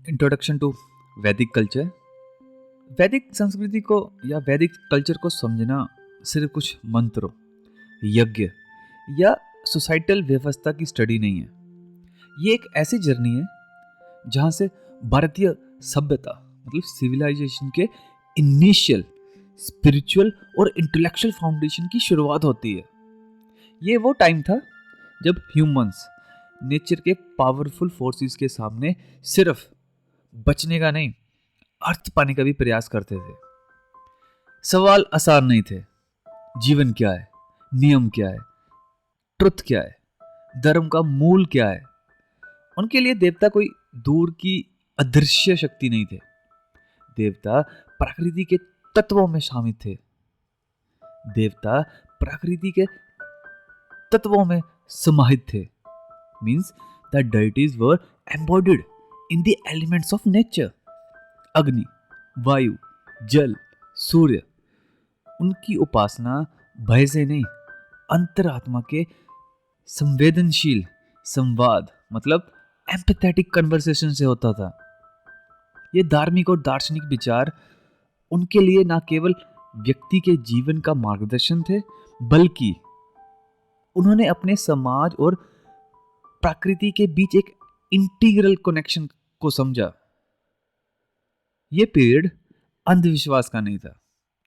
Introduction to वैदिक culture. वैदिक संस्कृति को या वैदिक कल्चर को समझना सिर्फ कुछ मंत्रों, यज्ञ या सोसाइटल व्यवस्था की स्टडी नहीं है। ये एक ऐसी जर्नी है जहाँ से भारतीय सभ्यता मतलब सिविलाइजेशन के इनिशियल स्पिरिचुअल और इंटेलेक्चुअल फाउंडेशन की शुरुआत होती है। ये वो टाइम था जब ह्यूमंस नेचर के पावरफुल फोर्सेस के सामने सिर्फ बचने का नहीं, अर्थ पाने का भी प्रयास करते थे। सवाल आसान नहीं थे। जीवन क्या है, नियम क्या है, ट्रुथ क्या है, धर्म का मूल क्या है। उनके लिए देवता कोई दूर की अदृश्य शक्ति नहीं थे। देवता प्रकृति के तत्वों में शामिल थे। देवता प्रकृति के तत्वों में समाहित थे। Means the deities were embodied in the elements of nature. अग्नि, वायु, जल, सूर्य। उनकी उपासना भय से नहीं, अंतरात्मा के संवेदनशील संवाद मतलब एम्पैथेटिक कन्वर्सेशन से होता था। ये धार्मिक और दार्शनिक विचार उनके लिए न केवल व्यक्ति के जीवन का मार्गदर्शन थे, बल्कि उन्होंने अपने समाज और प्रकृति के बीच एक इंटीग्रल कनेक्शन को समझा। ये पीरियड अंधविश्वास का नहीं था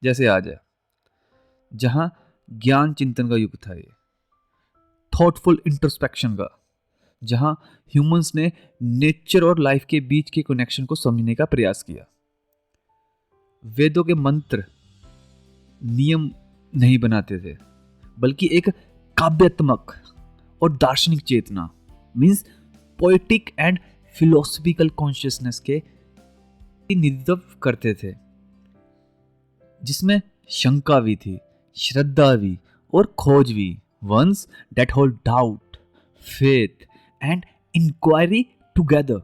जैसे आज है, जहां ज्ञान चिंतन का युग था। ये थॉटफुल इंट्रोस्पेक्शन का, जहां ह्यूमंस ने नेचर और लाइफ के बीच के कनेक्शन को समझने का प्रयास किया। वेदों के मंत्र नियम नहीं बनाते थे, बल्कि एक काव्यात्मक और दार्शनिक चेतना means poetic and philosophical consciousness के नेतृत्व करते थे, जिसमें शंका भी थी, श्रद्धा भी और खोज भी। Once that hold doubt, faith and inquiry together.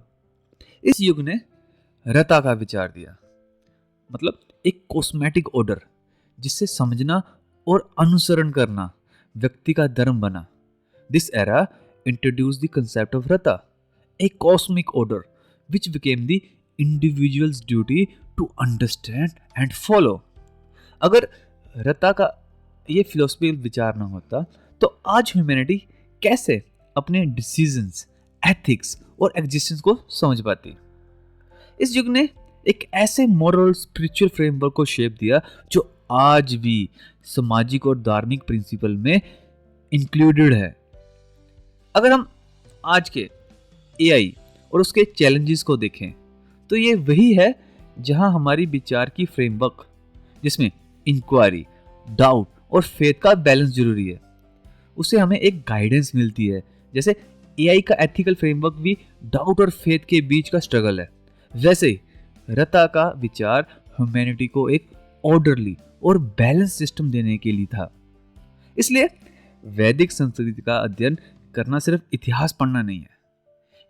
इस युग ने रता का विचार दिया, मतलब एक कॉस्मेटिक ऑर्डर जिससे समझना और अनुसरण करना व्यक्ति का धर्म बना। This era introduced the concept of Rata, a cosmic order which became the individual's duty to understand and follow. अगर रता का ये फिलोसफिकल विचार ना होता तो आज ह्यूमैनिटी कैसे अपने डिसीजंस, एथिक्स और एग्जिस्टेंस को समझ पाती। इस युग ने एक ऐसे मॉरल स्पिरिचुअल फ्रेमवर्क को शेप दिया जो आज भी सामाजिक और धार्मिक प्रिंसिपल में इंक्लूडेड है। अगर हम आज के एआई और उसके चैलेंजेस को देखें तो ये वही है जहां हमारी विचार की फ्रेमवर्क, जिसमें इंक्वायरी, डाउट और फेथ का बैलेंस जरूरी है, उससे हमें एक गाइडेंस मिलती है। जैसे एआई का एथिकल फ्रेमवर्क भी डाउट और फेथ के बीच का स्ट्रगल है, वैसे ही रता का विचार ह्यूमैनिटी को एक ऑर्डरली और बैलेंस सिस्टम देने के लिए था। इसलिए वैदिक संस्कृति का अध्ययन करना सिर्फ इतिहास पढ़ना नहीं है,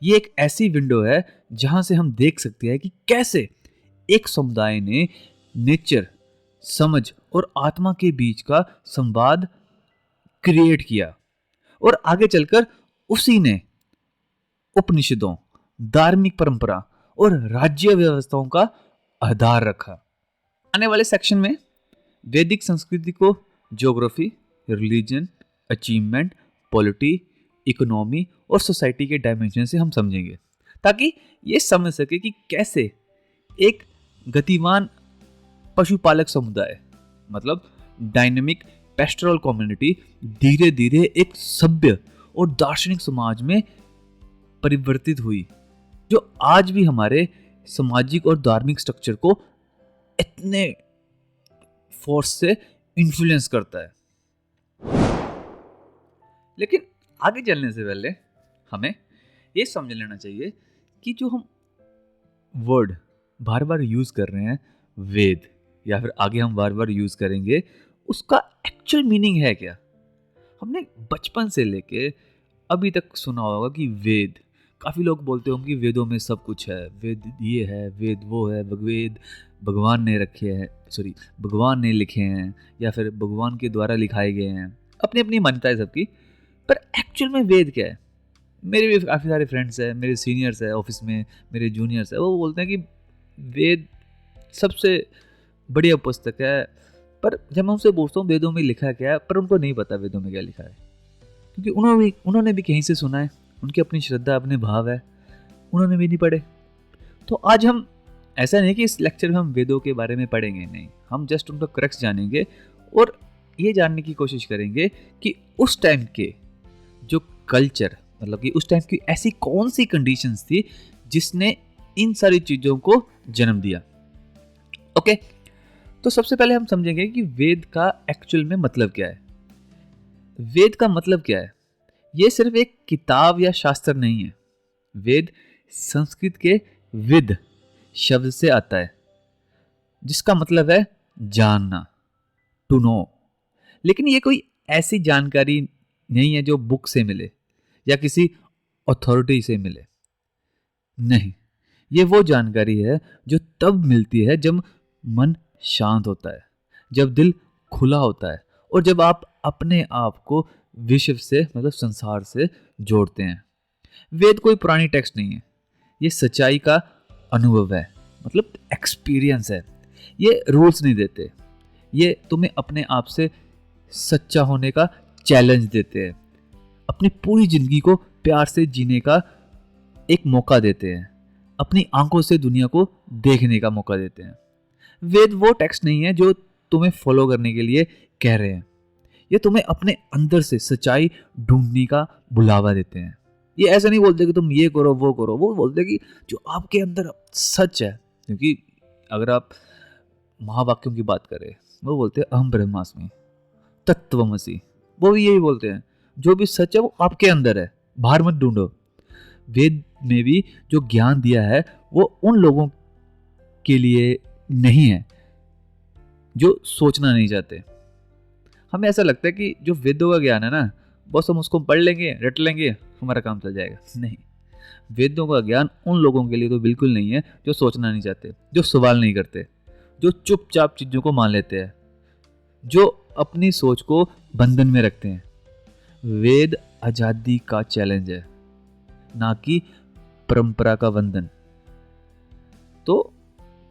ये एक ऐसी विंडो है जहां से हम देख सकते हैं कि कैसे एक समुदाय ने नेचर, समझ और आत्मा के बीच का संवाद क्रिएट किया और आगे चलकर उसी ने उपनिषदों, धार्मिक परंपरा और राज्य व्यवस्थाओं का आधार रखा। आने वाले सेक्शन में वैदिक संस्कृति को geography, religion, achievement, polity, economy और सोसाइटी के डायमेंशन से हम समझेंगे, ताकि ये समझ सके कि कैसे एक गतिमान पशुपालक समुदाय मतलब डायनेमिक पेस्टोरल कम्युनिटी धीरे धीरे एक सभ्य और दार्शनिक समाज में परिवर्तित हुई, जो आज भी हमारे सामाजिक और धार्मिक स्ट्रक्चर को इतने फोर्स से इन्फ्लुएंस करता है। लेकिन आगे चलने से पहले हमें ये समझ लेना चाहिए कि जो हम वर्ड बार बार यूज कर रहे हैं, वेद, या फिर आगे हम बार बार यूज करेंगे, उसका एक्चुअल मीनिंग है क्या। हमने बचपन से लेके अभी तक सुना होगा कि वेद, काफ़ी लोग बोलते होंगे कि वेदों में सब कुछ है, वेद ये है, वेद वो है, वेद भगवान ने रखे हैं, भगवान ने लिखे हैं या फिर भगवान के द्वारा लिखाए गए हैं। अपनी अपनी मान्यता है सबकी, पर एक्चुअल में वेद क्या है? मेरे भी काफ़ी सारे फ्रेंड्स हैं, मेरे सीनियर्स हैं ऑफिस में, मेरे जूनियर्स हैं, वो बोलते हैं कि वेद सबसे बढ़िया पुस्तक है। पर जब मैं उनसे पूछता हूँ वेदों में लिखा क्या है, पर उनको नहीं पता वेदों में क्या लिखा है, क्योंकि उन्होंने भी कहीं से सुना है, उनकी अपनी श्रद्धा अपने भाव है, उन्होंने भी नहीं पढ़े। तो आज हम ऐसा नहीं कि इस लेक्चर में हम वेदों के बारे में पढ़ेंगे, नहीं, हम जस्ट उनका क्रक्स जानेंगे और ये जानने की कोशिश करेंगे कि उस टाइम के जो कल्चर, मतलब कि उस टाइम की ऐसी कौन सी कंडीशंस थी जिसने इन सारी चीज़ों को जन्म दिया। ओके, तो सबसे पहले हम समझेंगे कि वेद का एक्चुअल में मतलब क्या है। वेद का मतलब क्या है? ये सिर्फ एक किताब या शास्त्र नहीं है। वेद संस्कृत के विद शब्द से आता है, जिसका मतलब है जानना, टू नो। लेकिन ये कोई ऐसी जानकारी नहीं है जो बुक से मिले या किसी अथॉरिटी से मिले। नहीं, ये वो जानकारी है जो तब मिलती है जब मन शांत होता है, जब दिल खुला होता है और जब आप अपने आप को विश्व से, मतलब संसार से जोड़ते हैं। वेद कोई पुरानी टेक्स्ट नहीं है, ये सच्चाई का अनुभव है, मतलब एक्सपीरियंस है। ये रूल्स नहीं देते, ये तुम्हें अपने आप से सच्चा होने का चैलेंज देते हैं, अपनी पूरी जिंदगी को प्यार से जीने का एक मौका देते हैं, अपनी आंखों से दुनिया को देखने का मौका देते हैं। वेद वो टेक्स्ट नहीं है जो तुम्हें फॉलो करने के लिए कह रहे हैं, ये तुम्हें अपने अंदर से सच्चाई ढूंढने का बुलावा देते हैं। ये ऐसा नहीं बोलते कि तुम ये करो वो करो, वो बोलते कि जो आपके अंदर सच है। क्योंकि अगर आप महावाक्यों की बात करें, वो बोलते हैं अहम ब्रह्मास्मि तत्वमसि, वो भी यही बोलते हैं, जो भी सच है वो आपके अंदर है, बाहर मत ढूंढो। वेद में भी जो ज्ञान दिया है वो उन लोगों के लिए नहीं है जो सोचना नहीं चाहते। हमें ऐसा लगता है कि जो वेदों का ज्ञान है ना, बस हम उसको पढ़ लेंगे, रट लेंगे, हमारा काम चल जाएगा। नहीं, वेदों का ज्ञान उन लोगों के लिए तो बिल्कुल नहीं है जो सोचना नहीं चाहते, जो सवाल नहीं करते, जो चुपचाप चीजों को मान लेते हैं, जो अपनी सोच को बंधन में रखते हैं। वेद आजादी का चैलेंज है, ना कि परंपरा का बंधन। तो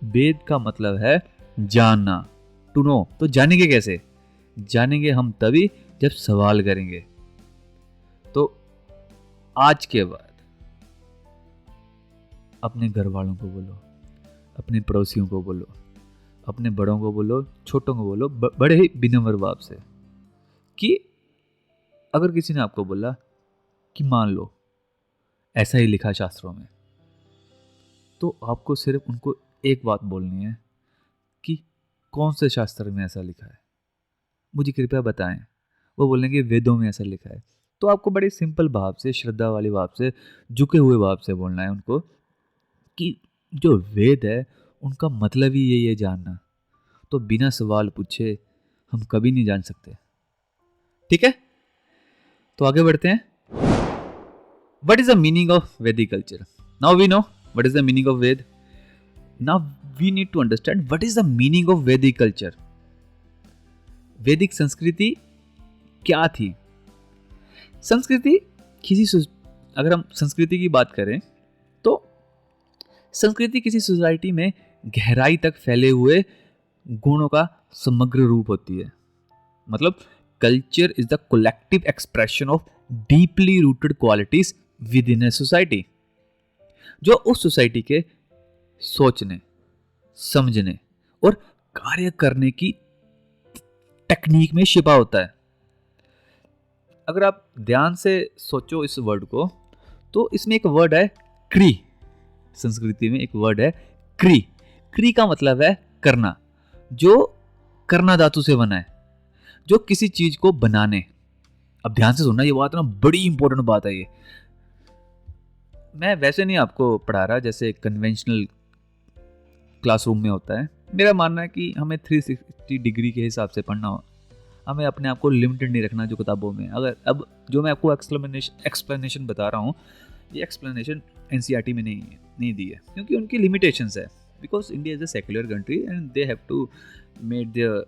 वेद का मतलब है जानना, टू नो। तो जानेंगे कैसे? जानेंगे हम तभी जब सवाल करेंगे। तो आज के बाद अपने घर वालों को बोलो, अपने पड़ोसियों को बोलो, अपने बड़ों को बोलो, छोटों को बोलो, बड़े ही विनम्र भाव से कि अगर किसी ने आपको बोला कि मान लो ऐसा ही लिखा शास्त्रों में, तो आपको सिर्फ उनको एक बात बोलनी है कि कौन से शास्त्र में ऐसा लिखा है, मुझे कृपया बताएं। वो बोलेंगे वेदों में ऐसा लिखा है। तो आपको बड़े सिंपल भाव से, श्रद्धा वाली भाव से, झुके हुए भाव से बोलना है उनको कि जो वेद है उनका मतलब ही यही है, जानना। तो बिना सवाल पूछे हम कभी नहीं जान सकते। ठीक है, तो आगे बढ़ते हैं। What is the meaning of Vedic culture? Now we know what is the meaning of Ved. Now we need to understand what is the meaning of Vedic culture. वैदिक संस्कृति क्या थी? संस्कृति अगर हम संस्कृति की बात करें तो संस्कृति किसी सोसाइटी में गहराई तक फैले हुए गुणों का समग्र रूप होती है। मतलब culture is the collective expression of deeply rooted qualities with in a society, जो उस सोसाइटी के सोचने, समझने और कार्य करने की टेक्निक में छिपा होता है। अगर आप ध्यान से सोचो इस वर्ड को, तो इसमें एक वर्ड है क्री। संस्कृति में एक वर्ड है क्री। क्री का मतलब है करना, जो करना धातु से बना है, जो किसी चीज को बनाने। अब ध्यान से सुनना, ये बात ना बड़ी इंपॉर्टेंट बात है। ये मैं वैसे नहीं आपको पढ़ा रहा जैसे कन्वेंशनल क्लासरूम में होता है। मेरा मानना है कि हमें 360 डिग्री के हिसाब से पढ़ना हो, हमें अपने आप को लिमिटेड नहीं रखना जो किताबों में। अगर अब जो मैं आपको एक्सप्लेनेशन बता रहा हूँ, ये एक्सप्लेनेशन एनसीईआरटी में नहीं दी है, क्योंकि उनकी लिमिटेशंस है। Because India is a secular country and they have to made their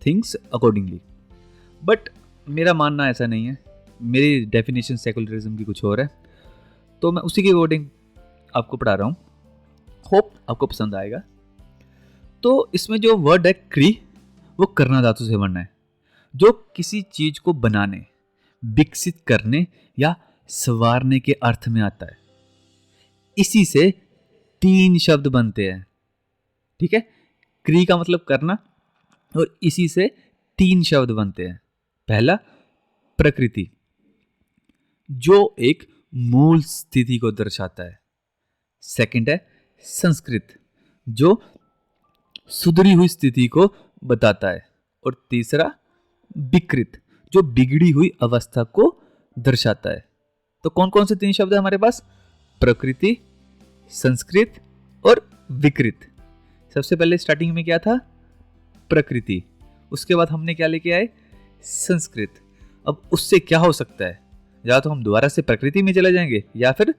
things accordingly. But मेरा मानना ऐसा नहीं है, मेरी डेफिनेशन सेकुलरिज्म की कुछ और है तो मैं उसी के अकॉर्डिंग आपको पढ़ा रहा हूँ, होप आपको पसंद आएगा। तो इसमें जो वर्ड है क्री, वो करना धातु से बना है, जो किसी चीज को बनाने, विकसित करने या संवारने के अर्थ में आता है। इसी से 3 शब्द बनते हैं, ठीक है। क्री का मतलब करना, और इसी से 3 शब्द बनते हैं। पहला प्रकृति, जो एक मूल स्थिति को दर्शाता है। सेकंड है संस्कृत, जो सुधरी हुई स्थिति को बताता है। और तीसरा विकृत, जो बिगड़ी हुई अवस्था को दर्शाता है। तो कौन कौन से 3 शब्द है हमारे पास? प्रकृति, संस्कृत और विकृत। सबसे पहले स्टार्टिंग में क्या था? प्रकृति। उसके बाद हमने क्या लेके आए? संस्कृत। अब उससे क्या हो सकता है? या तो हम दोबारा से प्रकृति में चले जाएंगे या फिर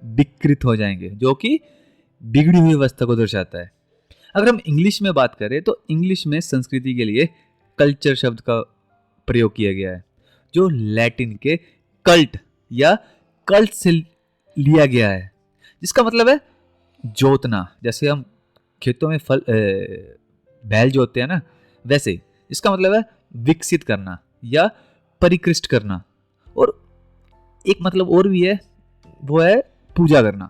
विकृत हो जाएंगे, जो कि बिगड़ी हुई अवस्था को दर्शाता है। अगर हम इंग्लिश में बात करें तो इंग्लिश में संस्कृति के लिए कल्चर शब्द का प्रयोग किया गया है, जो लैटिन के कल्ट या कल्ट से लिया गया है, जिसका मतलब है जोतना। जैसे हम खेतों में बैल जोतते हैं ना, वैसे इसका मतलब है विकसित करना या परिकृष्ट करना। और एक मतलब और भी है, वो है पूजा करना।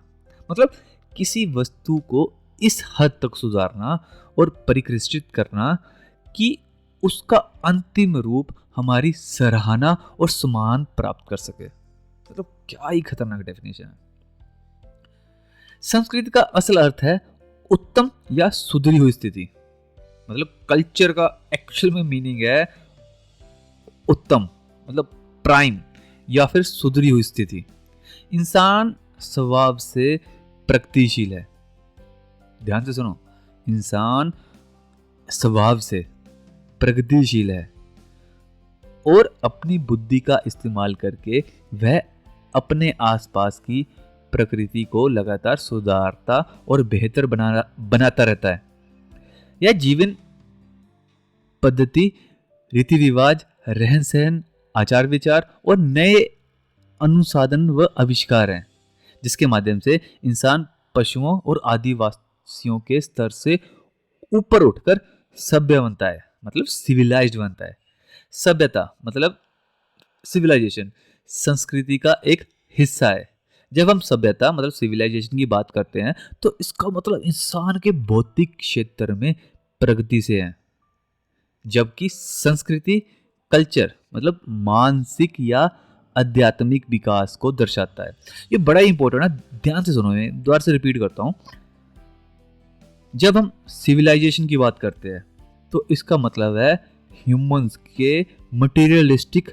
मतलब किसी वस्तु को इस हद तक सुधारना और परिकृष्टित करना कि उसका अंतिम रूप हमारी सराहना और सम्मान प्राप्त कर सके। मतलब क्या ही खतरनाक डेफिनेशन है। संस्कृति का असल अर्थ है उत्तम या सुधरी हुई स्थिति। मतलब कल्चर का एक्चुअल में मीनिंग है उत्तम, मतलब प्राइम या फिर सुधरी हुई स्थिति। इंसान स्वभाव से प्रगतिशील है। ध्यान से सुनो, इंसान स्वभाव से प्रगतिशील है और अपनी बुद्धि का इस्तेमाल करके वह अपने आसपास की प्रकृति को लगातार सुधारता और बेहतर बनाता रहता है। यह जीवन पद्धति, रीति रिवाज, रहन सहन, आचार विचार और नए अनुसाधन व आविष्कार हैं, जिसके माध्यम से इंसान पशुओं और आदिवासियों के स्तर से ऊपर उठकर सभ्य बनता है, मतलब सिविलाइज्ड बनता है। सभ्यता मतलब सिविलाइजेशन संस्कृति का एक हिस्सा है। जब हम सभ्यता मतलब सिविलाइजेशन की बात करते हैं तो इसका मतलब इंसान के भौतिक क्षेत्र में प्रगति से है, जबकि संस्कृति कल्चर मतलब मानसिक या आध्यात्मिक विकास को दर्शाता है। ये बड़ा ही इंपॉर्टेंट है, ध्यान से सुनो, मैं दोबारा से रिपीट करता हूं। जब हम सिविलाइजेशन की बात करते हैं तो इसका मतलब है ह्यूमंस के मटेरियलिस्टिक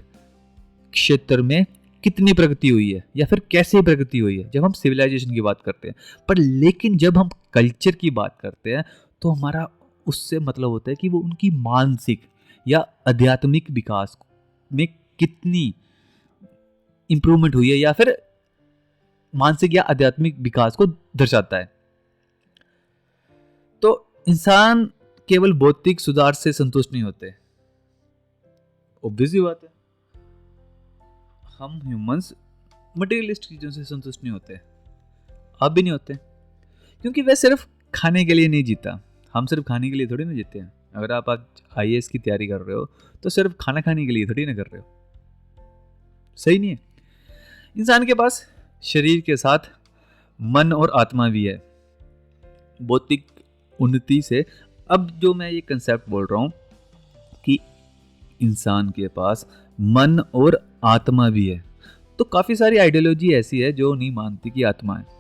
क्षेत्र में कितनी प्रगति हुई है या फिर कैसे प्रगति हुई है, जब हम सिविलाइजेशन की बात करते हैं। पर लेकिन जब हम कल्चर की बात करते हैं तो हमारा उससे मतलब होता है कि वो उनकी मानसिक या आध्यात्मिक विकास में कितनी इंप्रूवमेंट हुई है या फिर मानसिक या आध्यात्मिक विकास को दर्शाता है। तो इंसान केवल भौतिक सुधार से संतुष्ट नहीं होते। ऑब्वियस ही बात है, हम ह्यूमंस मटेरियलिस्ट चीजों से संतुष्ट नहीं होते। आप भी नहीं होते, क्योंकि वह सिर्फ खाने के लिए नहीं जीता। हम सिर्फ खाने के लिए थोड़ी ना जीते हैं। अगर आप आज IAS की तैयारी कर रहे हो तो सिर्फ खाना खाने के लिए थोड़ी ना कर रहे हो, सही नहीं है। इंसान के पास शरीर के साथ मन और आत्मा भी है। भौतिक उन्नति से अब जो मैं ये कंसेप्ट बोल रहा हूं कि इंसान के पास मन और आत्मा भी है, तो काफी सारी आइडियोलॉजी ऐसी है जो नहीं मानती कि आत्मा है।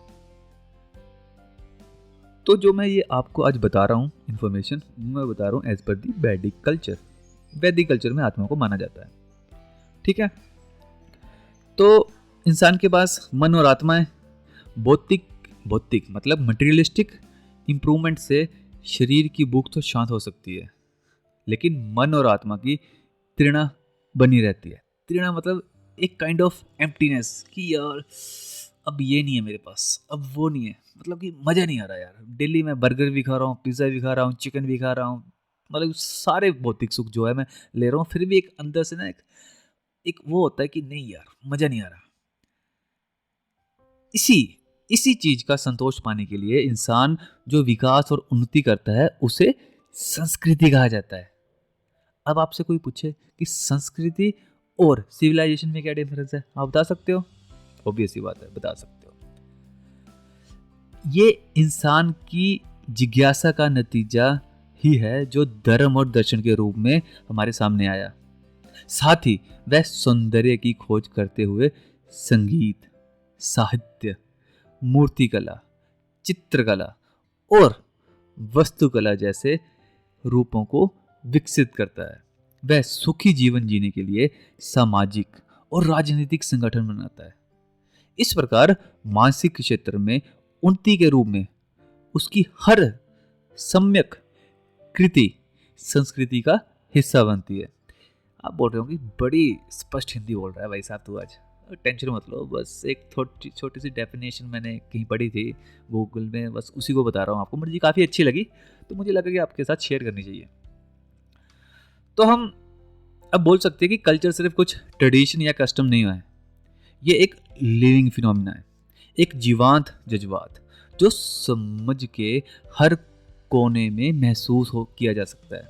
तो जो मैं ये आपको आज बता रहा हूँ इन्फॉर्मेशन, मैं बता रहा हूँ एज पर दी वैदिक कल्चर। वैदिक कल्चर में आत्मा को माना जाता है, ठीक है। तो इंसान के पास मन और आत्मा है। भौतिक मतलब मटेरियलिस्टिक इंप्रूवमेंट से शरीर की भूख तो शांत हो सकती है, लेकिन मन और आत्मा की तृष्णा बनी रहती है। तृष्णा मतलब एक काइंड ऑफ एम्प्टीनेस कि यार अब ये नहीं है मेरे पास, अब वो नहीं है, मतलब कि मज़ा नहीं आ रहा यार। डेली मैं बर्गर भी खा रहा हूँ, पिज़्ज़ा भी खा रहा हूँ, चिकन भी खा रहा हूँ, मतलब सारे भौतिक सुख जो है मैं ले रहा हूँ, फिर भी एक अंदर से ना एक वो होता है कि नहीं यार मज़ा नहीं आ रहा। इसी इसी चीज का संतोष पाने के लिए इंसान जो विकास और उन्नति करता है उसे संस्कृति कहा जाता है। अब आपसे कोई पूछे कि संस्कृति और सिविलाइजेशन में क्या डिफरेंस है, आप बता सकते हो? ऑब्वियस सी बात है, बता सकते हो। ये इंसान की जिज्ञासा का नतीजा ही है जो धर्म और दर्शन के रूप में हमारे सामने आया। साथ ही वह सौंदर्य की खोज करते हुए संगीत, साहित्य, मूर्तिकला, चित्रकला और वास्तुकला जैसे रूपों को विकसित करता है। वह सुखी जीवन जीने के लिए सामाजिक और राजनीतिक संगठन बनाता है। इस प्रकार मानसिक क्षेत्र में उन्नति के रूप में उसकी हर सम्यक कृति संस्कृति का हिस्सा बनती है। आप बोल रहे हो कि बड़ी स्पष्ट हिंदी बोल रहा है भाई साहब तू आज। टेंशन मत लो, बस एक छोटी सी डेफिनेशन मैंने कहीं पढ़ी थी गूगल में, बस उसी को बता रहा हूँ आपको। मुझे काफ़ी अच्छी लगी तो मुझे लगा कि आपके साथ शेयर करनी चाहिए। तो हम अब बोल सकते हैं कि कल्चर सिर्फ कुछ ट्रेडिशन या कस्टम नहीं है, ये एक लिविंग फिनोमिना है, एक जीवंत जज्बात जो समझ के हर कोने में महसूस हो किया जा सकता है।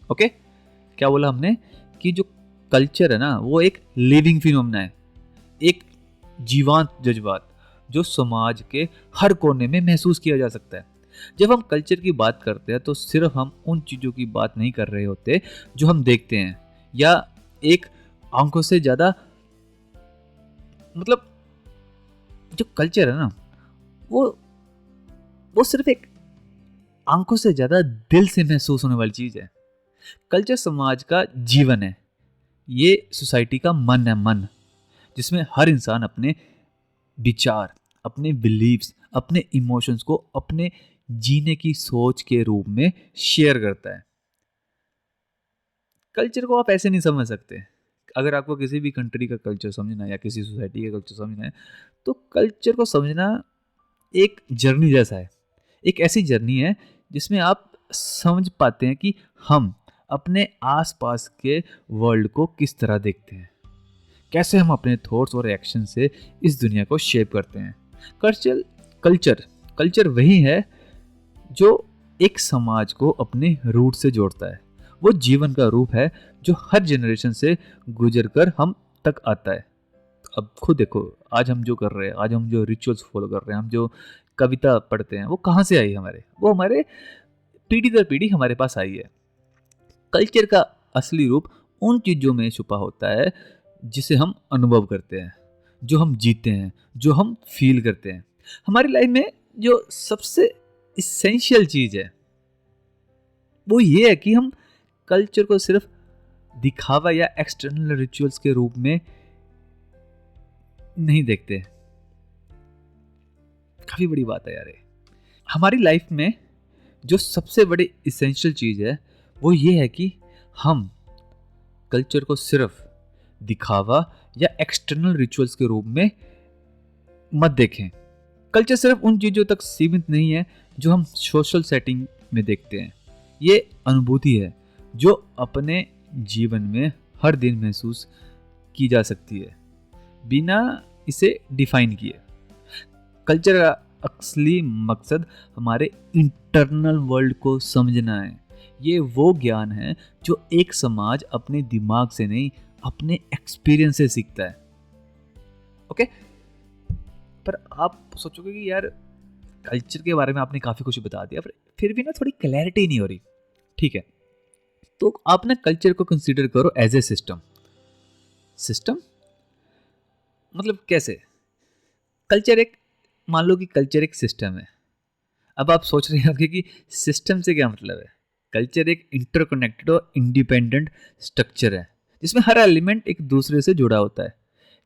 ओके, क्या बोला हमने कि जो कल्चर है ना वो एक लिविंग फिनोमिना है, एक जीवंत जज्बात जो समाज के हर कोने में महसूस किया जा सकता है। जब हम कल्चर की बात करते हैं तो सिर्फ हम उन चीज़ों की बात नहीं कर रहे होते जो हम देखते हैं या एक आंखों से ज़्यादा, मतलब जो कल्चर है ना वो सिर्फ एक आंखों से ज़्यादा दिल से महसूस होने वाली चीज़ है। कल्चर समाज का जीवन है, ये सोसाइटी का मन है, मन जिसमें हर इंसान अपने विचार, अपने बिलीव्स, अपने इमोशंस को अपने जीने की सोच के रूप में शेयर करता है। कल्चर को आप ऐसे नहीं समझ सकते। अगर आपको किसी भी कंट्री का कल्चर समझना है या किसी सोसाइटी का कल्चर समझना है तो कल्चर को समझना एक जर्नी जैसा है, एक ऐसी जर्नी है जिसमें आप समझ पाते हैं कि हम अपने आसपास के वर्ल्ड को किस तरह देखते हैं, कैसे हम अपने थॉट्स और एक्शन से इस दुनिया को शेप करते हैं। कल्चर वही है जो एक समाज को अपने रूट से जोड़ता है। वो जीवन का रूप है जो हर जनरेशन से गुजर कर हम तक आता है। अब खुद देखो, आज हम जो कर रहे हैं, आज हम जो रिचुअल्स फॉलो कर रहे हैं, हम जो कविता पढ़ते हैं, वो कहाँ से आई हमारे? वो हमारे पीढ़ी दर पीढ़ी हमारे पास आई है। कल्चर का असली रूप उन चीज़ों में छुपा होता है जिसे हम अनुभव करते हैं, जो हम जीते हैं, जो हम फील करते हैं। हमारी लाइफ में जो सबसे इसेंशियल चीज़ है वो ये है कि हम कल्चर को सिर्फ दिखावा या एक्सटर्नल रिचुअल्स के रूप में नहीं देखते। काफ़ी बड़ी बात है यार ये। हमारी लाइफ में जो सबसे बड़ी इसेंशियल चीज़ है वो ये है कि हम कल्चर को सिर्फ दिखावा या एक्सटर्नल रिचुअल्स के रूप में मत देखें। कल्चर सिर्फ उन चीज़ों तक सीमित नहीं है जो हम सोशल सेटिंग में देखते हैं। ये अनुभूति है जो अपने जीवन में हर दिन महसूस की जा सकती है बिना इसे डिफाइन किए। कल्चर का असली मकसद हमारे इंटरनल वर्ल्ड को समझना है। ये वो ज्ञान है जो एक समाज अपने दिमाग से नहीं, अपने एक्सपीरियंस से सीखता है। ओके, पर आप सोचोगे कि यार कल्चर के बारे में आपने काफ़ी कुछ बता दिया, पर फिर भी ना थोड़ी क्लैरिटी नहीं हो रही। ठीक है, तो आप ना कल्चर को कंसीडर करो एज ए सिस्टम। सिस्टम मतलब कैसे? कल्चर एक, मान लो कि कल्चर एक सिस्टम है। अब आप सोच रहे होंगे कि सिस्टम से क्या मतलब है। कल्चर एक इंटरकनेक्टेड और इंडिपेंडेंट स्ट्रक्चर है जिसमें हर एलिमेंट एक दूसरे से जुड़ा होता है।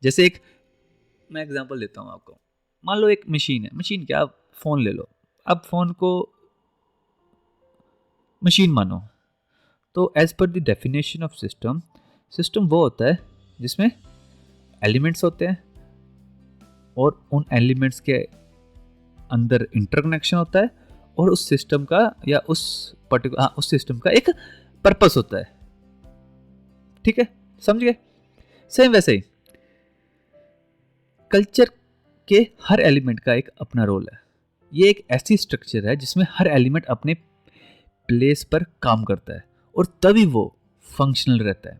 जैसे एक, मैं एग्जांपल देता हूँ आपको। मान लो एक मशीन है, मशीन क्या, आप फ़ोन ले लो। अब फ़ोन को मशीन मानो तो as per the definition of system, system वो होता है जिसमें एलिमेंट्स होते हैं और उन एलिमेंट्स के अंदर इंटरकनेक्शन होता है और उस सिस्टम का या उस सिस्टम का एक पर्पस होता है। ठीक है, समझ गए? सेम वैसे ही कल्चर के हर एलिमेंट का एक अपना रोल है। ये एक ऐसी स्ट्रक्चर है जिसमें हर एलिमेंट अपने प्लेस पर काम करता है और तभी वो फंक्शनल रहता है।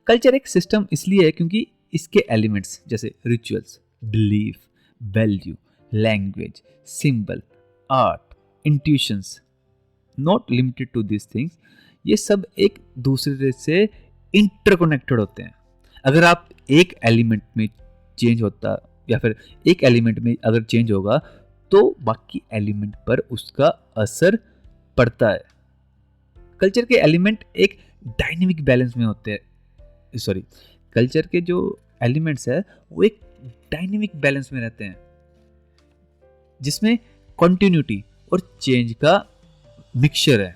कल्चर एक सिस्टम इसलिए है क्योंकि इसके एलिमेंट्स जैसे rituals, belief, value, language, symbol, art, intuitions, not limited to this things, ये सब एक दूसरे से इंटरकनेक्टेड होते हैं। अगर आप एक एलिमेंट में चेंज होता या फिर एक एलिमेंट में अगर चेंज होगा तो बाकी एलिमेंट पर उसका असर पड़ता है। कल्चर के एलिमेंट एक डायनेमिक बैलेंस में होते हैं, सॉरी, कल्चर के जो एलिमेंट्स है वो एक डायनेमिक बैलेंस में रहते हैं जिसमें कॉन्टिन्यूटी और चेंज का मिक्सचर है।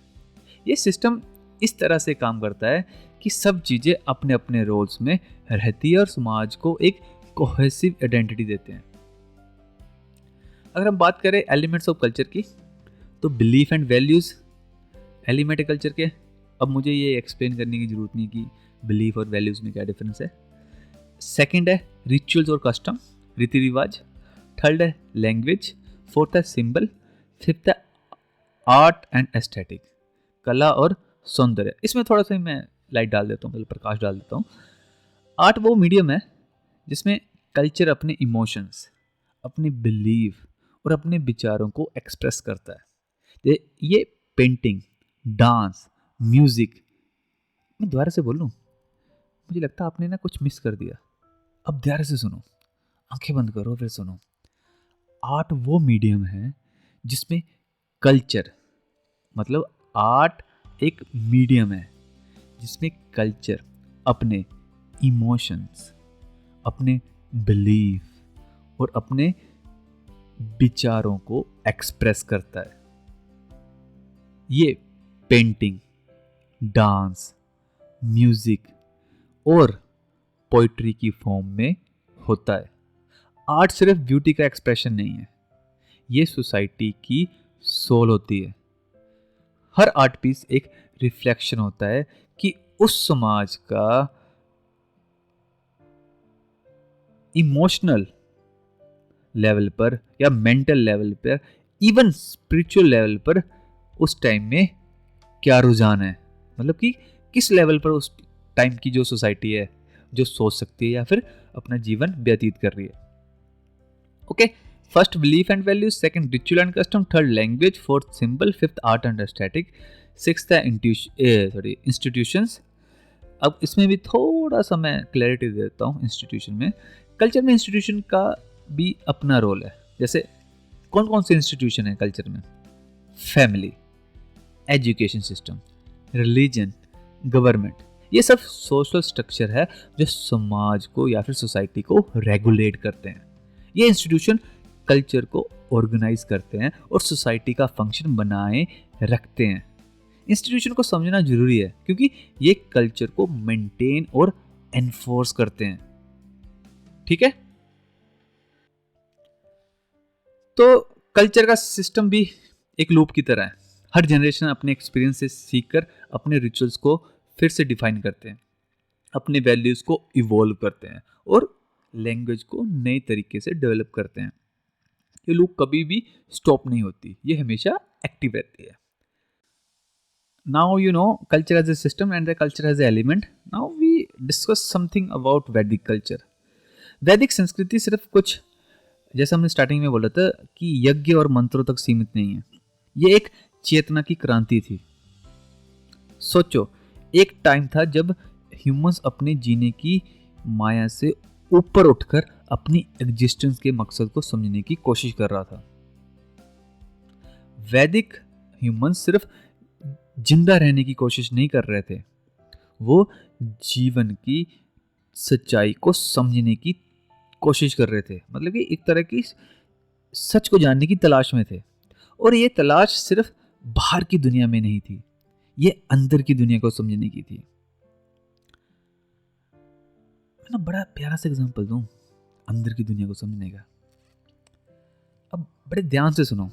ये सिस्टम इस तरह से काम करता है कि सब चीज़ें अपने अपने रोल्स में रहती है और समाज को एक कोहेसिव आइडेंटिटी देते हैं। अगर हम बात करें एलिमेंट्स ऑफ कल्चर की, तो बिलीफ एंड वैल्यूज़ एलिमेंट है कल्चर के। अब मुझे ये एक्सप्लेन करने की ज़रूरत नहीं कि बिलीफ और वैल्यूज़ में क्या डिफरेंस है। सेकंड है रिचुअल्स और कस्टम, रीति रिवाज। थर्ड है लैंग्वेज। फोर्थ है सिंबल। फिफ्थ है आर्ट एंड एस्थेटिक, कला और सौंदर्य। इसमें थोड़ा सा मैं लाइट डाल देता हूँ, मतलब प्रकाश डाल देता हूँ। आर्ट वो मीडियम है जिसमें कल्चर अपने इमोशंस, अपने बिलीफ और अपने विचारों को एक्सप्रेस करता है। ये पेंटिंग, डांस, म्यूजिक, मैं दोबारा से बोल लूँ, मुझे लगता है आपने ना कुछ मिस कर दिया। अब दोबारा से सुनो, आंखें बंद करो फिर सुनो। आर्ट वो मीडियम है जिसमें कल्चर, मतलब आर्ट एक मीडियम है जिसमें कल्चर अपने इमोशंस, अपने बिलीफ और अपने विचारों को एक्सप्रेस करता है। ये पेंटिंग, डांस, म्यूजिक और पोइट्री की फॉर्म में होता है। आर्ट सिर्फ ब्यूटी का एक्सप्रेशन नहीं है, ये सोसाइटी की सोल होती है। हर आर्ट पीस एक रिफ्लेक्शन होता है कि उस समाज का इमोशनल लेवल पर या मेंटल लेवल पर, इवन स्पिरिचुअल लेवल पर उस टाइम में क्या रुझान है, मतलब कि किस लेवल पर उस टाइम की जो सोसाइटी है जो सोच सकती है या फिर अपना जीवन व्यतीत कर रही है। Okay, first belief and values, second ritual and custom, third language, fourth symbol, fifth art and aesthetic, sixth है इंस्टीट्यूशंस। अब इसमें भी थोड़ा सा मैं क्लैरिटी देता हूँ। इंस्टीट्यूशन में, कल्चर में इंस्टीट्यूशन का भी अपना रोल है। जैसे कौन कौन से इंस्टीट्यूशन है कल्चर में? Family, education system, religion, government, ये सब सोशल स्ट्रक्चर है जो समाज को या फिर सोसाइटी को रेगुलेट करते हैं। ये इंस्टीट्यूशन कल्चर को ऑर्गेनाइज करते हैं और सोसाइटी का फंक्शन बनाए रखते हैं। इंस्टीट्यूशन को समझना जरूरी है क्योंकि ये कल्चर को मेंटेन और एनफोर्स करते हैं। ठीक है, तो कल्चर का सिस्टम भी एक लूप की तरह है। हर जनरेशन अपने एक्सपीरियंस से सीखकर अपने रिचुअल्स को फिर से डिफाइन करते हैं, अपने वैल्यूज को इवॉल्व करते हैं और लैंग्वेज को नए तरीके से डेवलप करते हैं। ये लूप कभी भी स्टॉप नहीं होती, ये हमेशा एक्टिव रहती है। Now you know culture as a system and the culture as a element. Now we discuss something about Vedic culture. वैदिक संस्कृति सिर्फ कुछ, जैसा हमने स्टार्टिंग में बोला था कि यज्ञ और मंत्रों तक सीमित नहीं है, ये एक चेतना की क्रांति थी। सोचो, एक टाइम था जब ह्यूमंस अपने जीने की माया से ऊपर उठकर अपनी एग्जिस्टेंस के मकसद को समझने की कोशिश कर रहा था। वैदिक ह्यूमंस सिर्फ जिंदा रहने की कोशिश नहीं कर रहे थे, वो जीवन की सच्चाई को समझने की कोशिश कर रहे थे, मतलब कि एक तरह की सच को जानने की तलाश में थे। और ये तलाश सिर्फ बाहर की दुनिया में नहीं थी, ये अंदर की दुनिया को समझने की थी। मैं ना बड़ा प्यारा सा एग्जांपल दूं अंदर की दुनिया को समझने का। अब बड़े ध्यान से सुनो,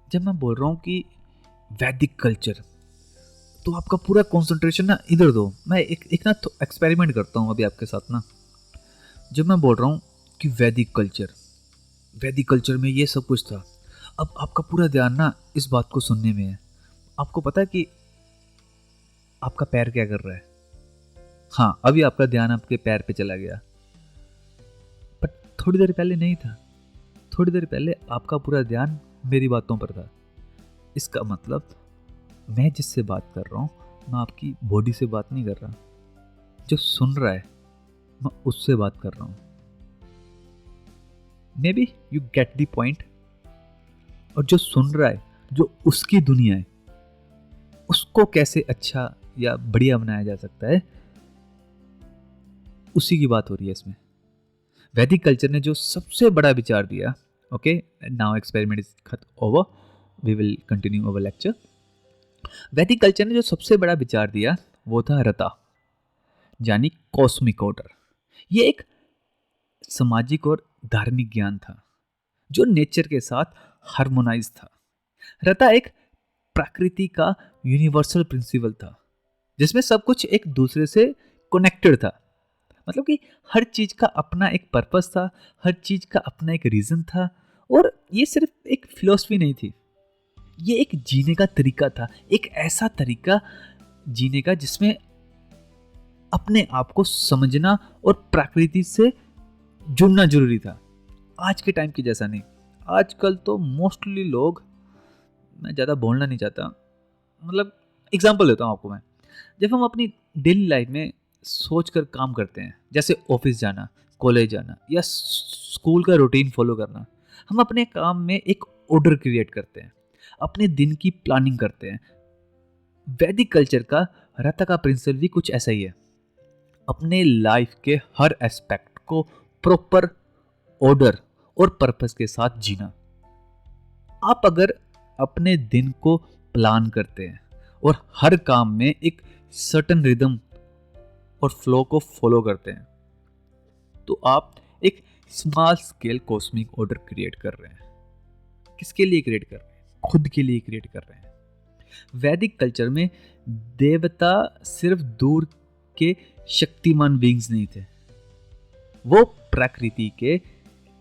जब मैं बोल रहा हूं कि वैदिक कल्चर, तो आपका पूरा कंसंट्रेशन ना इधर दो। मैं एक ना एक्सपेरिमेंट करता हूं अभी आपके साथ ना। जब मैं बोल रहा हूं कि वैदिक कल्चर, वैदिक कल्चर में ये सब कुछ था। अब आपका पूरा ध्यान ना इस बात को सुनने में है। आपको पता है कि आपका पैर क्या कर रहा है? हाँ, अभी आपका ध्यान आपके पैर पे चला गया, पर थोड़ी देर पहले नहीं था। थोड़ी देर पहले आपका पूरा ध्यान मेरी बातों पर था। इसका मतलब मैं जिससे बात कर रहा हूँ, मैं आपकी बॉडी से बात नहीं कर रहा। जो सुन रहा है, मैं उससे बात कर रहा हूँ। May be you get the point. और जो सुन रहा है, जो उसकी दुनिया है, उसको कैसे अच्छा या बढ़िया बनाया जा सकता है, उसी की बात हो रही है इसमें। वैदिक कल्चर ने जो सबसे बड़ा विचार दिया, ओके, नाउ एक्सपेरिमेंट इज खत्म over, we will continue our lecture. Vedic culture ने जो सबसे बड़ा विचार दिया वो था रता, यानी कॉस्मिक ऑर्डर। ये एक सामाजिक और धार्मिक ज्ञान था जो नेचर के साथ हार्मोनाइज था। रता एक प्रकृति का यूनिवर्सल प्रिंसिपल था जिसमें सब कुछ एक दूसरे से कनेक्टेड था। मतलब कि हर चीज का अपना एक पर्पस था, हर चीज का अपना एक रीजन था। और ये सिर्फ एक फिलॉसफी नहीं थी, ये एक जीने का तरीका था। एक ऐसा तरीका जीने का जिसमें अपने आप को समझना और प्रकृति से जुड़ना जरूरी था। आज के टाइम की जैसा नहीं। आजकल तो मोस्टली लोग, मैं ज़्यादा बोलना नहीं चाहता, मतलब एग्जांपल देता हूँ आपको मैं। जब हम अपनी डेली लाइफ में सोच कर काम करते हैं, जैसे ऑफिस जाना, कॉलेज जाना या स्कूल का रूटीन फॉलो करना, हम अपने काम में एक ऑर्डर क्रिएट करते हैं, अपने दिन की प्लानिंग करते हैं। वैदिक कल्चर का रता का प्रिंसिपल भी कुछ ऐसा ही है। अपने लाइफ के हर एस्पेक्ट को प्रॉपर ऑर्डर और पर्पस के साथ जीना। आप अगर अपने दिन को प्लान करते हैं और हर काम में एक सर्टेन रिदम और फ्लो को फॉलो करते हैं, तो आप एक small scale cosmic order create कर रहे हैं। किसके लिए क्रिएट कर रहे हैं? खुद के लिए क्रिएट कर रहे हैं। वैदिक कल्चर में देवता सिर्फ दूर के शक्तिमान बीइंग्स नहीं थे, वो प्रकृति के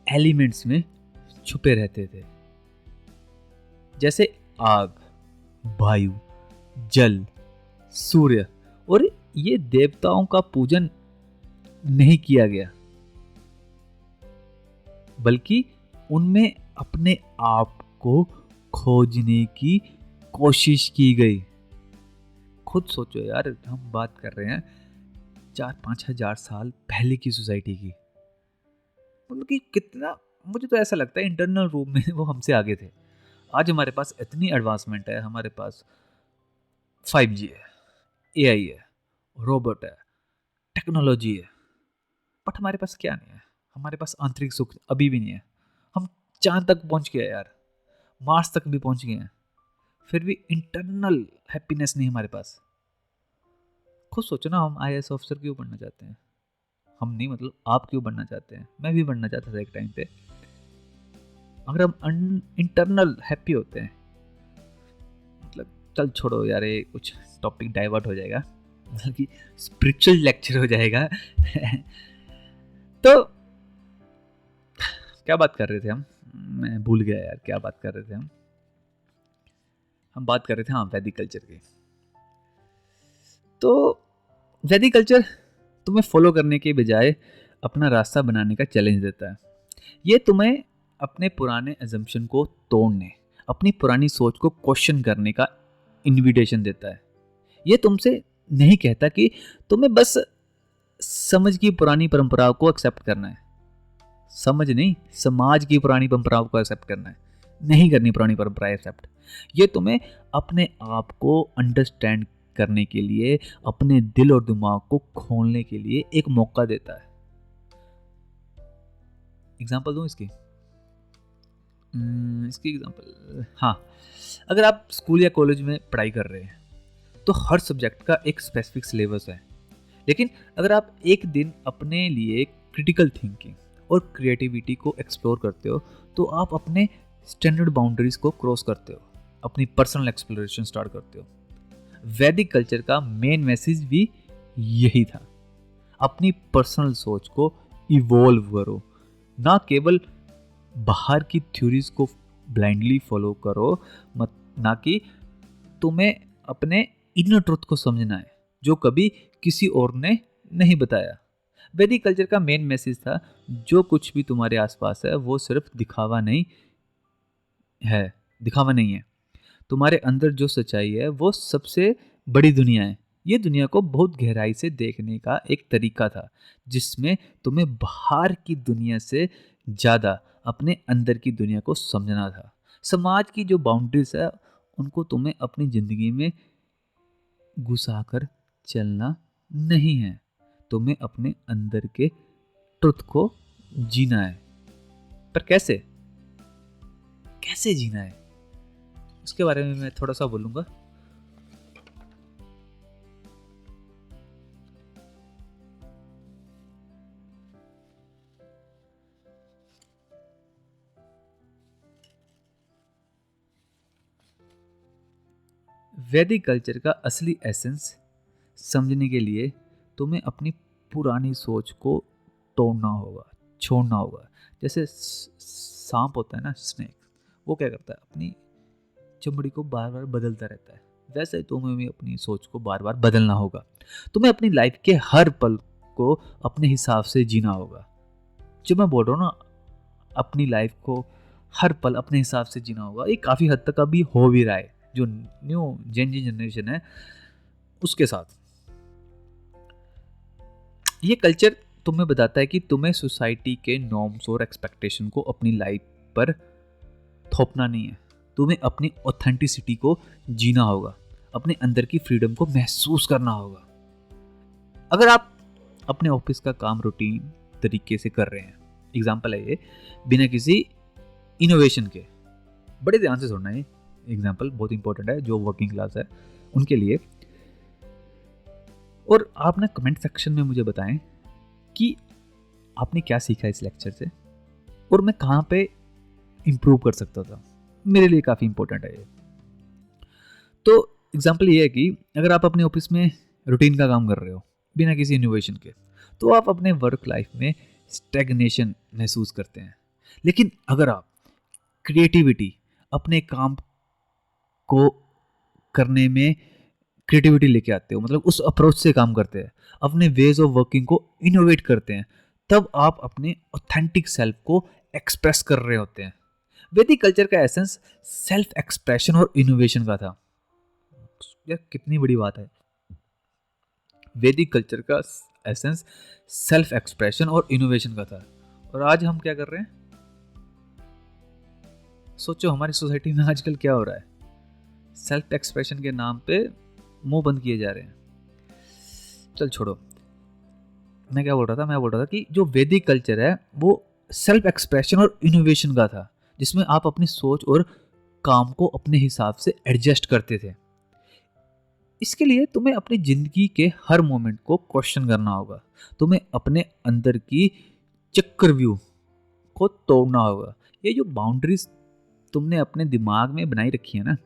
एलिमेंट्स में छुपे रहते थे, जैसे आग, वायु, जल, सूर्य। और ये देवताओं का पूजन नहीं किया गया, बल्कि उनमें अपने आप को खोजने की कोशिश की गई। खुद सोचो यार, हम बात कर रहे हैं 4-5 हजार साल पहले की सोसाइटी की। मतलब कि कितना, मुझे तो ऐसा लगता है इंटरनल रूप में वो हमसे आगे थे। आज हमारे पास इतनी एडवांसमेंट है, हमारे पास 5G है, AI है, रोबोट है, टेक्नोलॉजी है, बट हमारे पास क्या नहीं है? हमारे पास आंतरिक सुख अभी भी नहीं है। हम चांद तक पहुंच गए यार, मार्स तक भी पहुंच गए हैं, फिर भी इंटरनल हैप्पीनेस नहीं हमारे पास। खुद सोचो ना, हम IAS ऑफिसर क्यों बनना चाहते हैं? हम नहीं, मतलब आप क्यों बनना चाहते हैं? मैं भी बनना चाहता था एक टाइम पे। अगर हम इंटरनल हैप्पी होते हैं, मतलब चल छोड़ो यार, ये कुछ टॉपिक डाइवर्ट हो जाएगा, मतलब कि स्पिरिचुअल लेक्चर हो जाएगा। तो क्या बात कर रहे थे हम? मैं भूल गया यार, क्या बात कर रहे थे हम बात कर रहे थे, हाँ, वैदिक कल्चर की। तो वैदिक कल्चर तुम्हें फॉलो करने के बजाय अपना रास्ता बनाने का चैलेंज देता है। ये तुम्हें अपने पुराने एजम्पशन को तोड़ने, अपनी पुरानी सोच को क्वेश्चन करने का इनविटेशन देता है। ये तुमसे नहीं कहता कि तुम्हें बस समझ की पुरानी परंपराओं को एक्सेप्ट करना है। समझ नहीं, समाज की पुरानी परंपराओं को एक्सेप्ट करना है, नहीं करनी पुरानी परंपराएं एक्सेप्ट। ये तुम्हें अपने आप को अंडरस्टैंड करने के लिए, अपने दिल और दिमाग को खोलने के लिए एक मौका देता है। एग्जाम्पल दूं इसकी? एग्जाम्पल, हाँ, अगर आप स्कूल या कॉलेज में पढ़ाई कर रहे हैं तो हर सब्जेक्ट का एक स्पेसिफिक सिलेबस है। लेकिन अगर आप एक दिन अपने लिए क्रिटिकल थिंकिंग और क्रिएटिविटी को एक्सप्लोर करते हो, तो आप अपने स्टैंडर्ड बाउंड्रीज को क्रॉस करते हो, अपनी पर्सनल एक्सप्लोरेशन स्टार्ट करते हो। वैदिक कल्चर का मेन मैसेज भी यही था, अपनी पर्सनल सोच को इवॉल्व करो, ना केवल बाहर की थ्योरीज को ब्लाइंडली फॉलो करो, मत ना कि तुम्हें अपने इनर ट्रुथ को समझना है जो कभी किसी और ने नहीं बताया। वैदिक कल्चर का मेन मैसेज था, जो कुछ भी तुम्हारे आसपास है वो सिर्फ दिखावा नहीं है। तुम्हारे अंदर जो सच्चाई है वो सबसे बड़ी दुनिया है। ये दुनिया को बहुत गहराई से देखने का एक तरीका था, जिसमें तुम्हें बाहर की दुनिया से ज़्यादा अपने अंदर की दुनिया को समझना था। समाज की जो बाउंड्रीज है उनको तुम्हें अपनी ज़िंदगी में घुसाकर चलना नहीं है। तुम्हें अपने अंदर के ट्रुथ को जीना है। पर कैसे कैसे जीना है, उसके बारे में मैं थोड़ा सा बोलूँगा। वैदिक कल्चर का असली एसेंस समझने के लिए तुम्हें अपनी पुरानी सोच को तोड़ना होगा, छोड़ना होगा। जैसे सांप होता है ना, स्नेक, वो क्या करता है, अपनी चमड़ी को बार बार बदलता रहता है। वैसे ही तुम्हें भी अपनी सोच को बार बार बदलना होगा। तुम्हें अपनी लाइफ के हर पल को अपने हिसाब से जीना होगा। जो मैं बोल रहा हूँ ना, अपनी लाइफ को हर पल अपने हिसाब से जीना होगा, ये काफ़ी हद तक अभी हो भी रहा है जो न्यू जेनजी जनरेशन है उसके साथ। ये कल्चर तुम्हें बताता है कि तुम्हें सोसाइटी के नॉर्म्स और एक्सपेक्टेशन को अपनी लाइफ पर थोपना नहीं है। तुम्हें अपनी ऑथेंटिसिटी को जीना होगा, अपने अंदर की फ्रीडम को महसूस करना होगा। अगर आप अपने ऑफिस का काम रूटीन तरीके से कर रहे हैं, एग्जाम्पल है ये, बिना किसी इनोवेशन के, बड़े ध्यान से सुनना है, एग्जाम्पल बहुत इंपॉर्टेंट है जो वर्किंग क्लास है उनके लिए। और आप ना कमेंट सेक्शन में मुझे बताएं कि आपने क्या सीखा इस लेक्चर से और मैं कहाँ पे इम्प्रूव कर सकता था। मेरे लिए काफ़ी इंपॉर्टेंट है ये। तो एग्जाम्पल ये है कि अगर आप अपने ऑफिस में रूटीन का काम कर रहे हो बिना किसी इनोवेशन के, तो आप अपने वर्क लाइफ में स्टैग्नेशन महसूस करते हैं। लेकिन अगर आप क्रिएटिविटी अपने काम को करने में क्रिएटिविटी लेके आते हो, मतलब उस अप्रोच से काम करते हैं, अपने वेज ऑफ वर्किंग को इनोवेट करते हैं, तब आप अपने ऑथेंटिक सेल्फ को एक्सप्रेस कर रहे होते हैं। वैदिक कल्चर का एसेंस सेल्फ एक्सप्रेशन और इनोवेशन का था। यार कितनी बड़ी बात है। वैदिक कल्चर का एसेंस सेल्फ एक्सप्रेशन और इनोवेशन का था, और आज हम क्या कर रहे हैं? सोचो हमारी सोसाइटी में आजकल क्या हो रहा है। सेल्फ एक्सप्रेशन के नाम पे मुंह बंद किए जा रहे हैं। चल छोड़ो, मैं क्या बोल रहा था, मैं बोल रहा था कि जो वैदिक कल्चर है वो सेल्फ एक्सप्रेशन और इनोवेशन का था, जिसमें आप अपनी सोच और काम को अपने हिसाब से एडजस्ट करते थे। इसके लिए तुम्हें अपनी जिंदगी के हर मोमेंट को क्वेश्चन करना होगा। तुम्हें अपने अंदर की चक्रव्यूह को तोड़ना होगा। ये जो बाउंड्रीज तुमने अपने दिमाग में बनाई रखी है ना,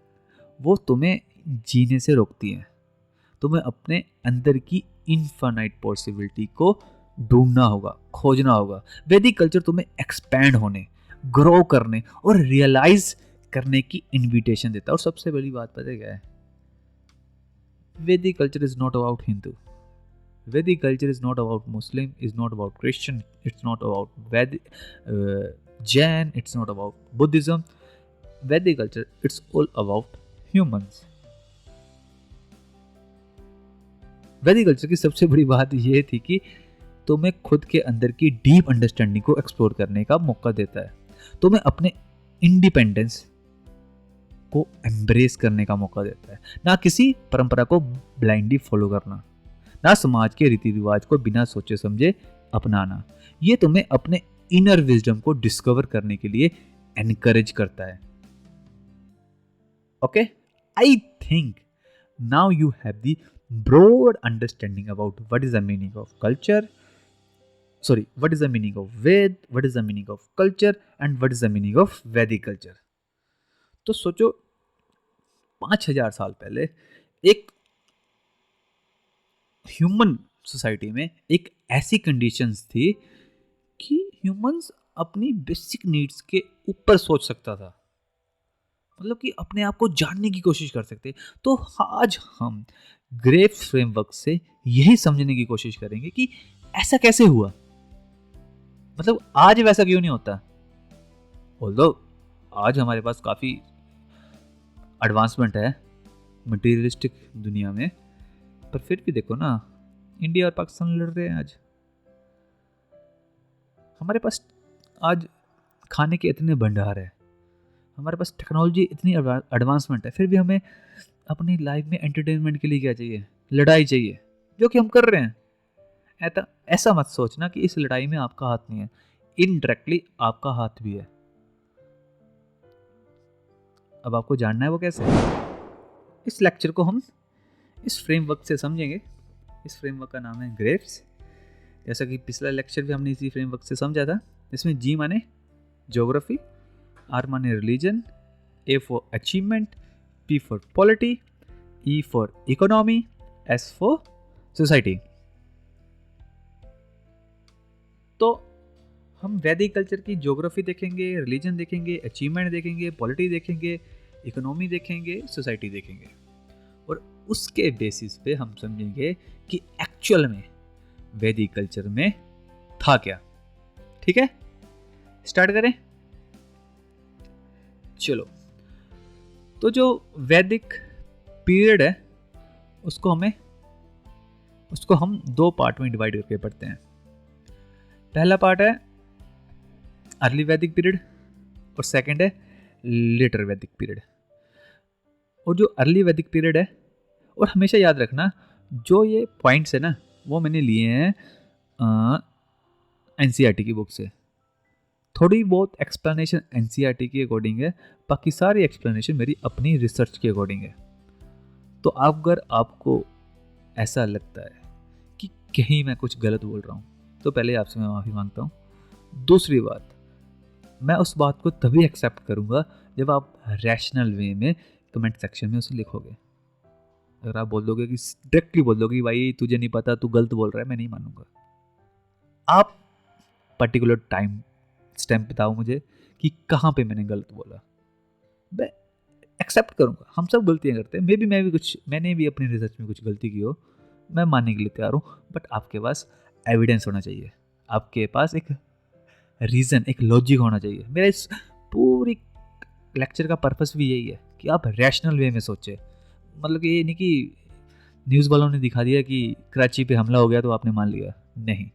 वो तुम्हें जीने से रोकती हैं। तुम्हें अपने अंदर की इनफाइनाइट पॉसिबिलिटी को ढूंढना होगा, खोजना होगा। वैदिक कल्चर तुम्हें एक्सपैंड होने, ग्रो करने और रियलाइज करने की इनविटेशन देता है। और सबसे बड़ी बात पता है क्या है? Vedic culture is not about Hindu. Vedic culture is not about Muslim, is not about Christian, it's not about Jain, it's not about Buddhism. Vedic culture, it's all about humans. वैदिक कल्चर की सबसे बड़ी बात यह थी कि तुम्हें खुद के अंदर की डीप अंडरस्टैंडिंग को एक्सप्लोर करने का मौका देता है। तुम्हें अपने इंडिपेंडेंस को एम्ब्रेस करने का मौका देता है, ना किसी परंपरा को ब्लाइंडली फॉलो करना, ना समाज के रीति रिवाज को बिना सोचे समझे अपनाना। ये तुम्हें अपने इनर विजडम को डिस्कवर करने के लिए एनकरेज करता है। Okay, I think now you have the broad understanding about what is the meaning of culture, what is the meaning of Ved, what is the meaning of culture and what is the meaning of Vedic culture. तो सोचो 5000 साल पहले एक human society में एक ऐसी conditions थी कि ह्यूमंस अपनी बेसिक नीड्स के ऊपर सोच सकता था, मतलब कि अपने आप को जानने की कोशिश कर सकते। तो आज हम ग्रेव्स फ्रेमवर्क से यही समझने की कोशिश करेंगे कि ऐसा कैसे हुआ, मतलब आज वैसा क्यों नहीं होता। ऑल्दो आज हमारे पास काफ़ी एडवांसमेंट है मटेरियलिस्टिक दुनिया में, पर फिर भी देखो ना, इंडिया और पाकिस्तान लड़ रहे हैं आज। हमारे पास आज खाने के इतने भंडार है, हमारे पास टेक्नोलॉजी इतनी एडवांसमेंट है, फिर भी हमें अपनी लाइफ में एंटरटेनमेंट के लिए क्या चाहिए, लड़ाई चाहिए, जो कि हम कर रहे हैं। ऐसा मत सोचना कि इस लड़ाई में आपका हाथ नहीं है, इनडायरेक्टली आपका हाथ भी है। अब आपको जानना है वो कैसे। इस लेक्चर को हम इस फ्रेमवर्क से समझेंगे। इस फ्रेमवर्क का नाम है ग्रेव्स। जैसा कि पिछला लेक्चर भी हमने इसी फ्रेमवर्क से समझा था। इसमें जी माने ज्योग्राफी, आर माने religion, A for achievement, P for polity, E for economy, S for society. तो हम वैदिक कल्चर की ज्योग्राफी देखेंगे, रिलीजन देखेंगे, अचीवमेंट देखेंगे, पॉलिटी देखेंगे, इकोनॉमी देखेंगे, सोसाइटी देखेंगे, और उसके बेसिस पे हम समझेंगे कि एक्चुअल में वैदिक कल्चर में था क्या। ठीक है, स्टार्ट करें। चलो, तो जो वैदिक पीरियड है उसको हम दो पार्ट में डिवाइड करके पढ़ते हैं। पहला पार्ट है अर्ली वैदिक पीरियड और सेकंड है लेटर वैदिक पीरियड। और जो अर्ली वैदिक पीरियड है, और हमेशा याद रखना जो ये पॉइंट्स है ना, वो मैंने लिए हैं एनसीईआरटी की बुक से। थोड़ी बहुत एक्सप्लेनेशन एनसीईआरटी के अकॉर्डिंग है, बाकी सारी एक्सप्लेनेशन मेरी अपनी रिसर्च के अकॉर्डिंग है। तो अगर आपको ऐसा लगता है कि कहीं मैं कुछ गलत बोल रहा हूँ, तो पहले आपसे मैं माफ़ी मांगता हूँ। दूसरी बात, मैं उस बात को तभी एक्सेप्ट करूँगा जब आप रैशनल वे में कमेंट सेक्शन में उसे लिखोगे। अगर आप बोल दोगे कि डायरेक्टली बोल दोगे कि भाई तुझे नहीं पता, तू गलत बोल रहा है, मैं नहीं मानूंगा। आप पर्टिकुलर टाइम स्टैम्प बताओ मुझे कि कहाँ पे मैंने गलत बोला, मैं एक्सेप्ट करूँगा। हम सब गलतियाँ करते हैं, मैंने भी अपनी रिसर्च में कुछ गलती की हो, मैं मानने के लिए तैयार हूँ। बट आपके पास एविडेंस होना चाहिए, आपके पास एक रीज़न, एक लॉजिक होना चाहिए। मेरा इस पूरी लेक्चर का पर्पस भी यही है कि आप रैशनल वे में सोचें। मतलब कि ये नहीं कि न्यूज़ वालों ने दिखा दिया कि कराची पे हमला हो गया तो आपने मान लिया, नहीं,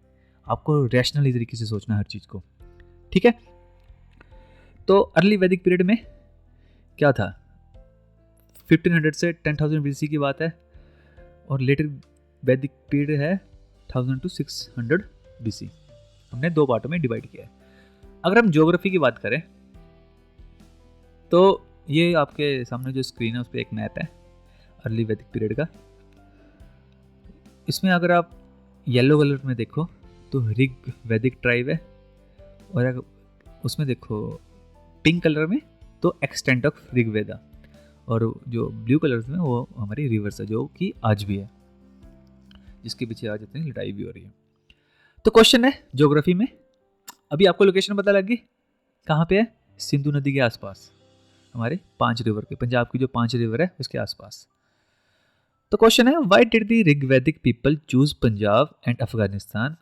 आपको रैशनली तरीके से सोचना हर चीज़ को। ठीक है, तो अर्ली वैदिक पीरियड में क्या था, 1500 से 10,000 BC की बात है, और लेटर वैदिक पीरियड है 1000 to 600 BC। हमने दो पार्टों में डिवाइड किया है। अगर हम ज्योग्राफी की बात करें तो ये आपके सामने जो स्क्रीन है उस पर एक मैप है अर्ली वैदिक पीरियड का। इसमें अगर आप येलो कलर में देखो तो ऋग वैदिक ट्राइब है, और अगर उसमें देखो पिंक कलर में तो एक्सटेंट ऑफ ऋग्वेदा, और जो ब्लू कलर में वो हमारी रिवर्स है, जो कि आज भी है, जिसके पीछे आज इतनी लड़ाई भी हो रही है। तो क्वेश्चन है ज्योग्राफी में, अभी आपको लोकेशन पता लग गई कहाँ पे है, सिंधु नदी के आसपास, हमारे 5 रिवर के, पंजाब की जो 5 रिवर है उसके आसपास। तो क्वेश्चन है, why did the Rigvedic people choose Punjab and Afghanistan,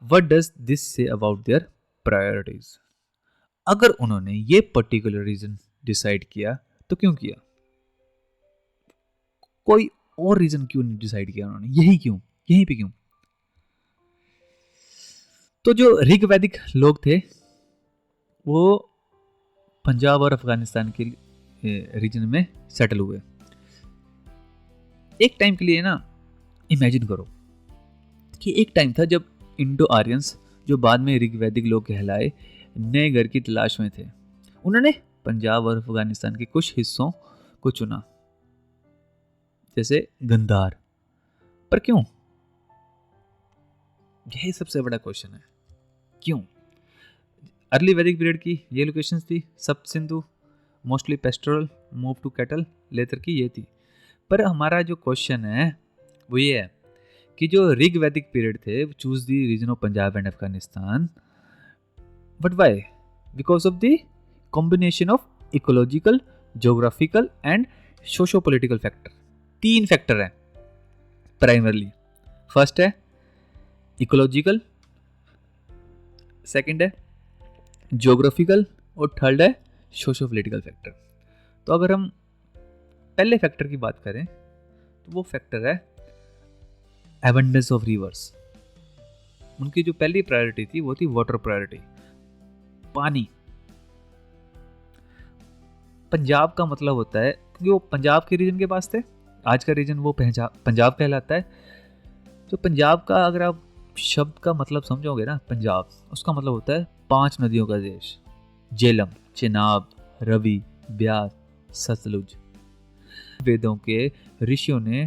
what does this say about their priorities. अगर उन्होंने ये पर्टिकुलर रीजन डिसाइड किया तो क्यों किया, कोई और रीजन क्यों नहीं डिसाइड किया उन्होंने, यहीं पे क्यों। तो जो ऋग्वैदिक लोग थे वो पंजाब और अफगानिस्तान के रीजन में सेटल हुए। एक टाइम के लिए ना इमेजिन करो कि एक टाइम था जब इंडो आर्यंस, जो बाद में ऋग्वैदिक लोग कहलाए, नए घर की तलाश में थे। उन्होंने पंजाब और अफगानिस्तान के कुछ हिस्सों को चुना, जैसे गंधार। पर क्यों, यही सबसे बड़ा क्वेश्चन है, क्यों। अर्ली वैदिक पीरियड की ये लोकेशंस थी, Sapta Sindhu, mostly pastoral, move to cattle, leather की ये थी। पर हमारा जो क्वेश्चन है वो ये है कि जो ऋग्वैदिक पीरियड थे, choose the region of Punjab and Afghanistan, but why? Because of the combination of ecological, geographical and socio political factor. 3 factor हैं प्राइमरली। फर्स्ट है इकोलॉजिकल, सेकंड है जोग्राफिकल और थर्ड है सोशो पोलिटिकल फैक्टर। तो अगर हम पहले फैक्टर की बात करें तो वो फैक्टर है एबंडेंस ऑफ रिवर्स। उनकी जो पहली प्रायोरिटी थी वो थी वाटर प्रायोरिटी, पानी। पंजाब का मतलब होता है, क्योंकि वो पंजाब के रीजन के पास थे, आज का रीजन वो पंजाब कहलाता है। तो पंजाब का अगर आप शब्द का मतलब समझोगे ना, पंजाब, उसका मतलब होता है 5 नदियों का देश। झेलम, चिनाब, रवि, ब्यास, सतलुज। वेदों के ऋषियों ने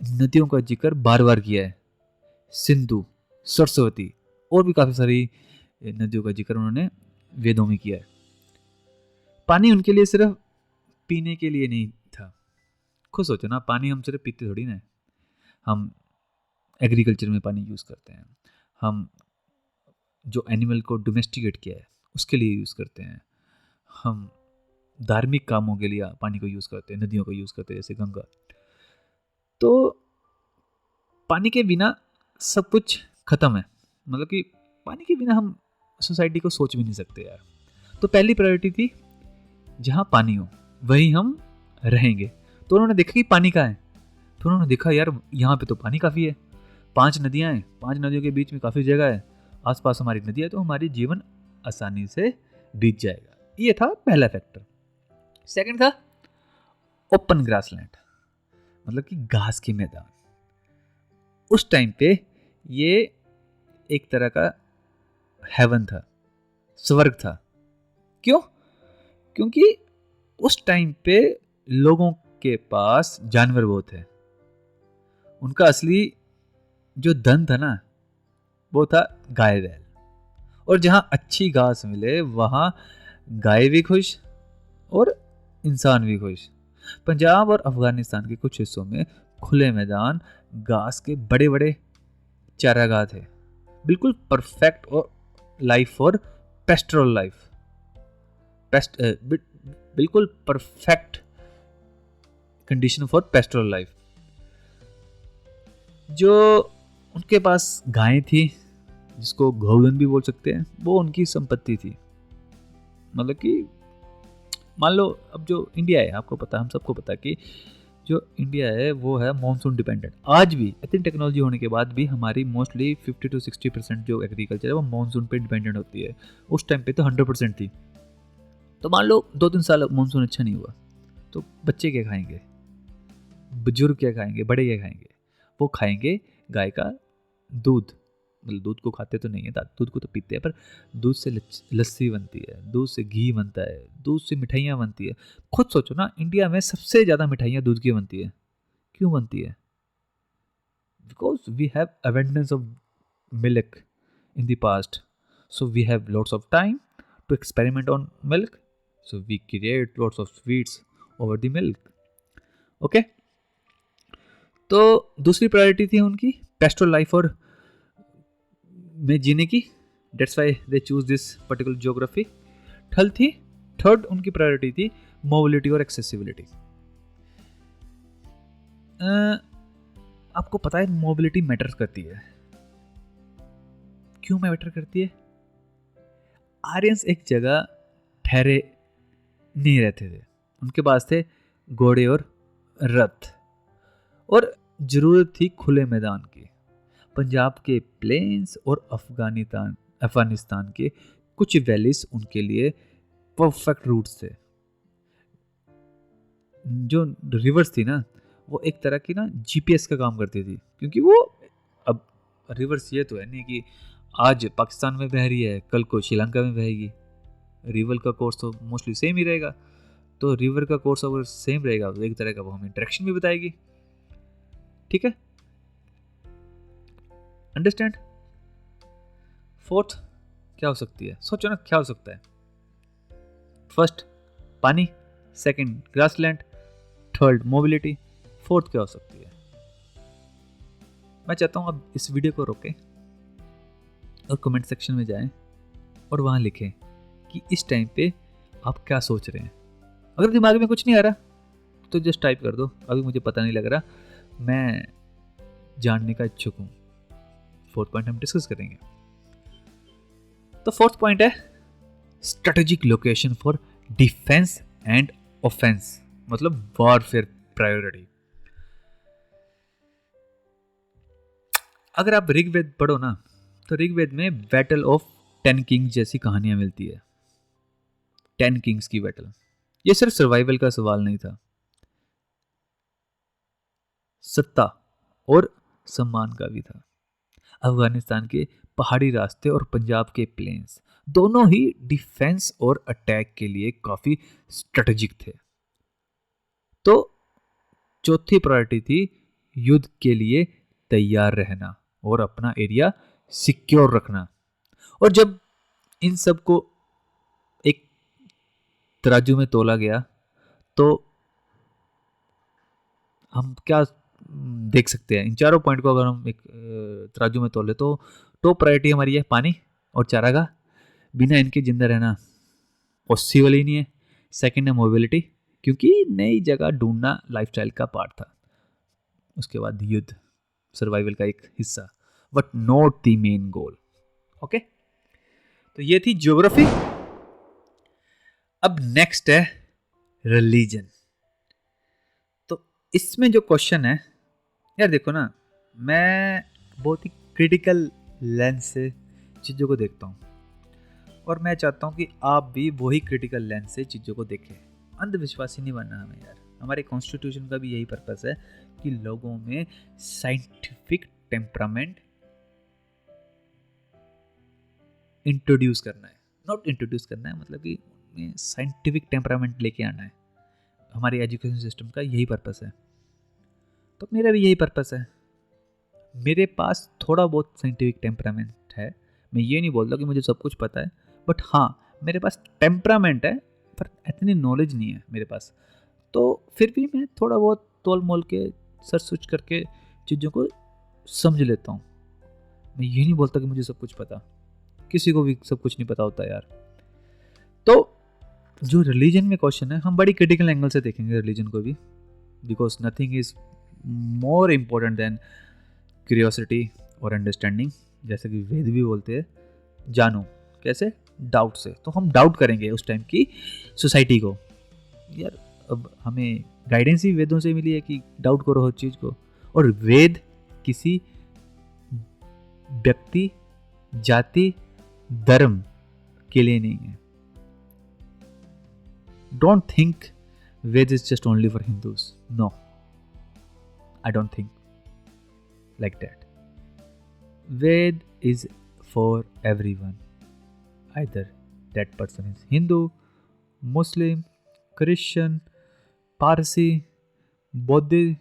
नदियों का जिक्र बार बार किया है। सिंधु, सरस्वती और भी काफी सारी नदियों का जिक्र उन्होंने वेदों में किया है। पानी उनके लिए सिर्फ पीने के लिए नहीं था। खुद सोचो ना, पानी हम सिर्फ पीते थोड़ी ना, हम एग्रीकल्चर में पानी यूज़ करते हैं, हम जो एनिमल को डोमेस्टिकेट किया है उसके लिए यूज़ करते हैं, हम धार्मिक कामों के लिए पानी को यूज़ करते हैं, नदियों को यूज़ करते हैं जैसे गंगा। तो पानी के बिना सब कुछ ख़त्म है, मतलब कि पानी के बिना हम सोसाइटी को सोच भी नहीं सकते यार। तो पहली प्रायोरिटी थी जहाँ पानी हो वहीं हम रहेंगे। तो उन्होंने देखा कि पानी कहाँ है, तो उन्होंने देखा यार यहाँ पे तो पानी काफ़ी है, 5 नदियाँ हैं, 5 नदियों के बीच में काफ़ी जगह है, आसपास हमारी नदी है, तो हमारी जीवन आसानी से बीत जाएगा। ये था पहला फैक्टर। सेकंड था ओपन ग्रासलैंड, मतलब कि घास के मैदान। उस टाइम पे ये एक तरह का हेवन था, स्वर्ग था। क्यों? क्योंकि उस टाइम पे लोगों के पास जानवर बहुत है। उनका असली जो धन था ना वो था गाय बैल, और जहां अच्छी घास मिले वहां गाय भी खुश और इंसान भी खुश। पंजाब और अफगानिस्तान के कुछ हिस्सों में खुले मैदान, घास के बड़े बड़े चारागाह थे, बिल्कुल परफेक्ट और लाइफ फॉर पेस्टोरल लाइफ, बिल्कुल perfect condition for pastoral life. जो उनके पास गायें थी, जिसको गौधन भी बोल सकते हैं, वो उनकी संपत्ति थी। मतलब कि मान लो अब जो इंडिया है, आपको पता, हम सबको पता कि जो इंडिया है वो है मॉनसून डिपेंडेंट। आज भी इतनी टेक्नोलॉजी होने के बाद भी हमारी मोस्टली 50 to 60% जो एग्रीकल्चर है वो मॉनसून पे डिपेंडेंट होती है। उस टाइम पे तो 100% थी। तो मान लो 2-3 साल मॉनसून अच्छा नहीं हुआ तो बच्चे क्या खाएंगे, बुजुर्ग क्या खाएंगे, बड़े क्या खाएंगे? वो खाएंगे गाय का दूध। मतलब दूध को खाते तो नहीं है, दूध को तो पीते हैं, पर दूध से लस्सी बनती है, दूध से घी बनता है, दूध से मिठाइयाँ बनती है। खुद सोचो ना, इंडिया में सबसे ज़्यादा मिठाइयाँ दूध की बनती है। क्यों बनती है? Because we have abundance of milk in the past, so we have lots of time to experiment on milk, so we create lots of sweets over the milk. Okay, तो दूसरी प्रायोरिटी थी उनकी पेस्टोरल लाइफ और में जीने की, that's why they choose this particular geography. Third उनकी priority थी मोबिलिटी और एक्सेसिबिलिटी। आपको पता है मोबिलिटी मैटर करती है। क्यों मैटर करती है? आर्यंस एक जगह ठहरे नहीं रहते थे, उनके पास थे घोड़े और रथ, और जरूरत थी खुले मैदान की। पंजाब के प्लेन्स और अफगानिस्तान के कुछ वैलीज उनके लिए परफेक्ट रूट्स थे। जो रिवर्स थी ना, वो एक तरह की ना जीपीएस का काम करती थी, क्योंकि वो, अब रिवर्स ये तो है नहीं कि आज पाकिस्तान में बह रही है कल को श्रीलंका में बहेगी। रिवर का कोर्स तो मोस्टली सेम ही रहेगा। तो रिवर का कोर्स अगर सेम रहेगा तो एक तरह का वो हमें डायरेक्शन भी बताएगी। ठीक है, अंडरस्टैंड? फोर्थ क्या हो सकती है? सोचो ना क्या हो सकता है। फर्स्ट पानी, second grassland, third mobility, fourth क्या हो सकती है? मैं चाहता हूं अब इस वीडियो को रोकें और कमेंट सेक्शन में जाएं और वहाँ लिखें कि इस टाइम पे आप क्या सोच रहे हैं। अगर दिमाग में कुछ नहीं आ रहा तो जस्ट टाइप कर दो, अभी मुझे पता नहीं लग रहा, मैं जानने का इच्छुक हूँ। फोर्थ पॉइंट हम डिस्कस करेंगे। तो फोर्थ पॉइंट है strategic location for defence and offence, मतलब वॉरफेयर प्रायोरिटी। अगर आप ऋग्वेद पढ़ो ना, तो ऋग्वेद में बैटल ऑफ 10 किंग्स जैसी कहानियां मिलती है। 10 किंग्स की बैटल, ये सिर्फ सर्वाइवल का सवाल नहीं था, सत्ता और सम्मान का भी था। अफगानिस्तान के पहाड़ी रास्ते और पंजाब के प्लेन्स दोनों ही डिफेंस और अटैक के लिए काफी स्ट्रेटेजिक थे। तो चौथी प्रायोरिटी थी युद्ध के लिए तैयार रहना और अपना एरिया सिक्योर रखना। और जब इन सब को एक तराजू में तोला गया तो हम क्या देख सकते हैं, इन चारों पॉइंट को अगर हम एक तराजू में तोले तो टॉप प्रायोरिटी हमारी है पानी और चारागाह। बिना इनके जिंदा रहना पॉसिबल ही नहीं है। सेकंड है मोबिलिटी, क्योंकि नई जगह ढूंढना लाइफस्टाइल का पार्ट था। उसके बाद युद्ध, सर्वाइवल का एक हिस्सा, but not the main goal. Okay, तो ये थी ज्योग्राफी। अब नेक्स्ट है रिलीजन। तो इसमें जो क्वेश्चन है, यार देखो ना, मैं बहुत ही क्रिटिकल लेंस से चीज़ों को देखता हूँ और मैं चाहता हूँ कि आप भी वही क्रिटिकल लेंस से चीज़ों को देखें। अंधविश्वासी नहीं बनना हमें यार। हमारे कॉन्स्टिट्यूशन का भी यही पर्पस है कि लोगों में साइंटिफिक टेम्परामेंट इंट्रोड्यूस करना है, नॉट इंट्रोड्यूस करना है, मतलब कि साइंटिफिक टेम्परामेंट लेके आना है। हमारे एजुकेशन सिस्टम का यही पर्पस है, तो मेरा भी यही पर्पस है। मेरे पास थोड़ा बहुत साइंटिफिक टेम्परामेंट है, मैं ये नहीं बोलता कि मुझे सब कुछ पता है, बट हाँ मेरे पास टेम्परामेंट है, पर इतनी नॉलेज नहीं है मेरे पास। तो फिर भी मैं थोड़ा बहुत तोल मोल के सर्च सुच करके चीज़ों को समझ लेता हूँ। मैं ये नहीं बोलता कि मुझे सब कुछ पता, किसी को भी सब कुछ नहीं पता होता यार। तो जो रिलीजन में क्वेश्चन है, हम बड़ी क्रिटिकल एंगल से देखेंगे रिलीजन को भी, because nothing is more important then curiosity और अंडरस्टैंडिंग। जैसे कि वेद भी बोलते हैं, जानो कैसे, डाउट से। तो हम डाउट करेंगे उस टाइम की सोसाइटी को। यार अब हमें गाइडेंस ही वेदों से मिली है कि डाउट करो हर चीज़ को। और वेद किसी व्यक्ति, जाति, धर्म के लिए नहीं है। Don't think Ved is just only for Hindus, no, I don't think like that. Ved is for everyone. Either that person is Hindu, Muslim, Christian, Parsi, बौद्धि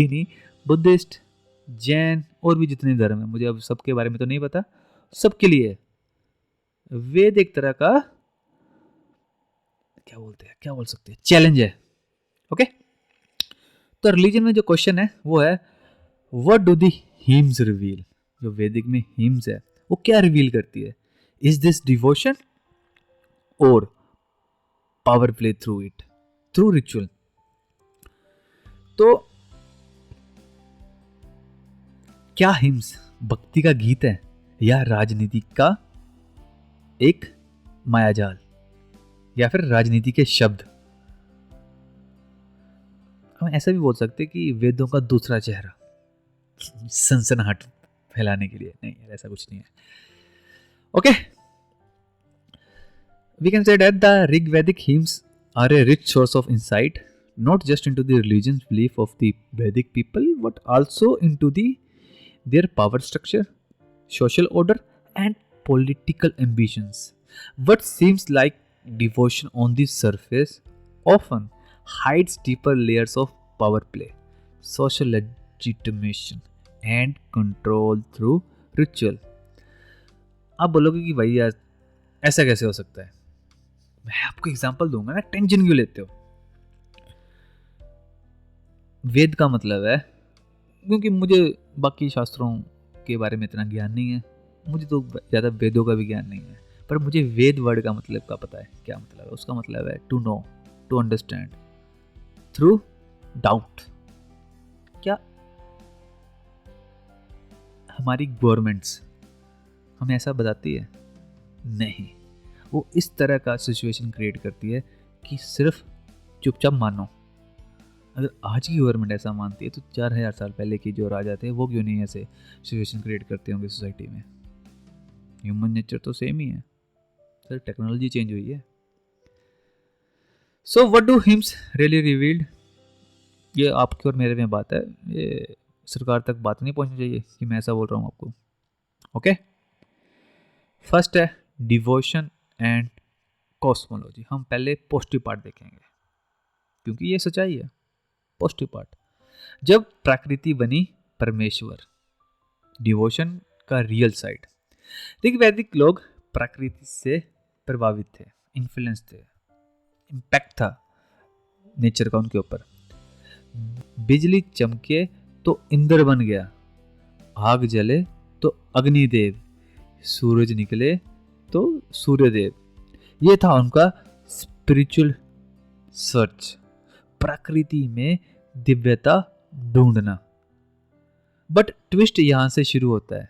नहीं, बुद्धिस्ट, जैन और भी जितने धर्म है, मुझे अब सबके बारे में तो नहीं पता, सबके लिए वेद एक तरह का क्या बोलते हैं, क्या बोल सकते हैं, चैलेंज है। ओके, तो रिलीजन में जो क्वेश्चन है वो है what do the hymns reveal. जो वैदिक में हिम्स है वो क्या रिवील करती है? इज दिस डिवोशन और power play through it, through ritual. तो क्या हिम्स भक्ति का गीत है या राजनीति का एक मायाजाल या फिर राजनीति के शब्द? हम ऐसा भी बोल सकते हैं कि वेदों का दूसरा चेहरा, सनसनाहट फैलाने के लिए। नहीं यार, ऐसा कुछ नहीं है। Okay, we can say that the Rigvedic hymns are a rich source of insight, not just into the religious belief of the Vedic people, but also into their power structure, social order, and political ambitions. What seems like devotion on the surface often hides deeper layers of power play, social legitimation, and control through ritual. आप बोलोगे कि भाई यार ऐसा कैसे हो सकता है? मैं आपको एग्जांपल दूंगा ना, टेंशन क्यों लेते हो? वेद का मतलब है, क्योंकि मुझे बाकी शास्त्रों के बारे में इतना ज्ञान नहीं है, मुझे तो ज़्यादा वेदों का भी ज्ञान नहीं है, पर मुझे वेद वर्ड का मतलब का पता है। क्या मतलब है उसका? मतलब है to know, to understand through doubt. क्या हमारी गवर्नमेंट्स हमें ऐसा बताती है? नहीं, वो इस तरह का सिचुएशन क्रिएट करती है कि सिर्फ चुपचाप मानो। अगर आज की गवर्नमेंट ऐसा मानती है तो 4000 साल पहले के जो राजा थे वो क्यों नहीं ऐसे सिचुएशन क्रिएट करते होंगे सोसाइटी में? ह्यूमन नेचर तो सेम ही है, सर टेक्नोलॉजी चेंज हुई है। So what do hymns really revealed? ये आपकी और मेरे में बात है, ये सरकार तक बात नहीं पहुंचनी चाहिए कि मैं ऐसा बोल रहा हूँ आपको। ओके, फर्स्ट है डिवोशन एंड कॉस्मोलॉजी। हम पहले पॉजिटिव पार्ट देखेंगे क्योंकि ये सच्चाई है। पॉजिटिव पार्ट, जब प्रकृति बनी परमेश्वर, डिवोशन का रियल साइड। देखिए वैदिक लोग प्रकृति से प्रभावित थे, इन्फ्लुएंस थे, इम्पैक्ट था नेचर का उनके ऊपर। बिजली चमके तो इंद्र बन गया, आग जले तो अग्निदेव, सूरज निकले तो सूर्यदेव। ये था उनका स्पिरिचुअल सर्च, प्रकृति में दिव्यता ढूंढना। बट ट्विस्ट यहां से शुरू होता है।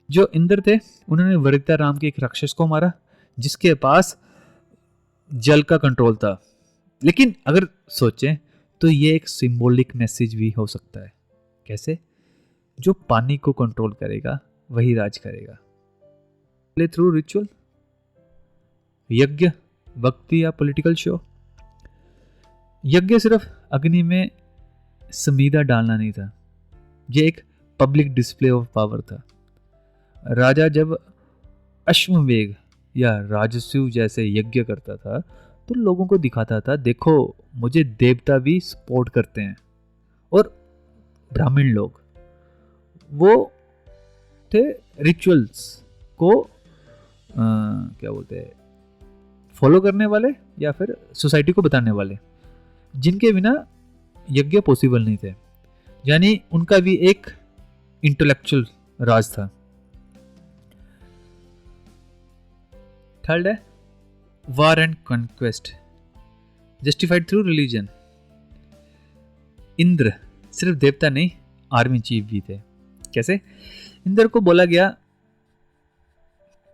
जो इंद्र थे उन्होंने वरिता राम के एक राक्षस को मारा जिसके पास जल का कंट्रोल था। लेकिन अगर सोचें तो ये एक सिंबॉलिक मैसेज भी हो सकता है। कैसे? जो पानी को कंट्रोल करेगा वही राज करेगा। थ्रू रिचुअल, यज्ञ, भक्ति या पॉलिटिकल शो। यज्ञ सिर्फ अग्नि में समीदा डालना नहीं था, ये एक पब्लिक डिस्प्ले ऑफ पावर था। राजा जब अश्वमेध या राजस्व जैसे यज्ञ करता था तो लोगों को दिखाता था, देखो मुझे देवता भी सपोर्ट करते हैं। और ब्राह्मण लोग वो थे रिचुअल्स को क्या बोलते हैं, फॉलो करने वाले या फिर सोसाइटी को बताने वाले, जिनके बिना यज्ञ पॉसिबल नहीं थे। यानी उनका भी एक इंटेलेक्चुअल राज था। थर्ड है war and conquest justified through religion. Indra सिर्फ देवता नहीं, आर्मी चीफ भी थे। कैसे? इंद्र को बोला गया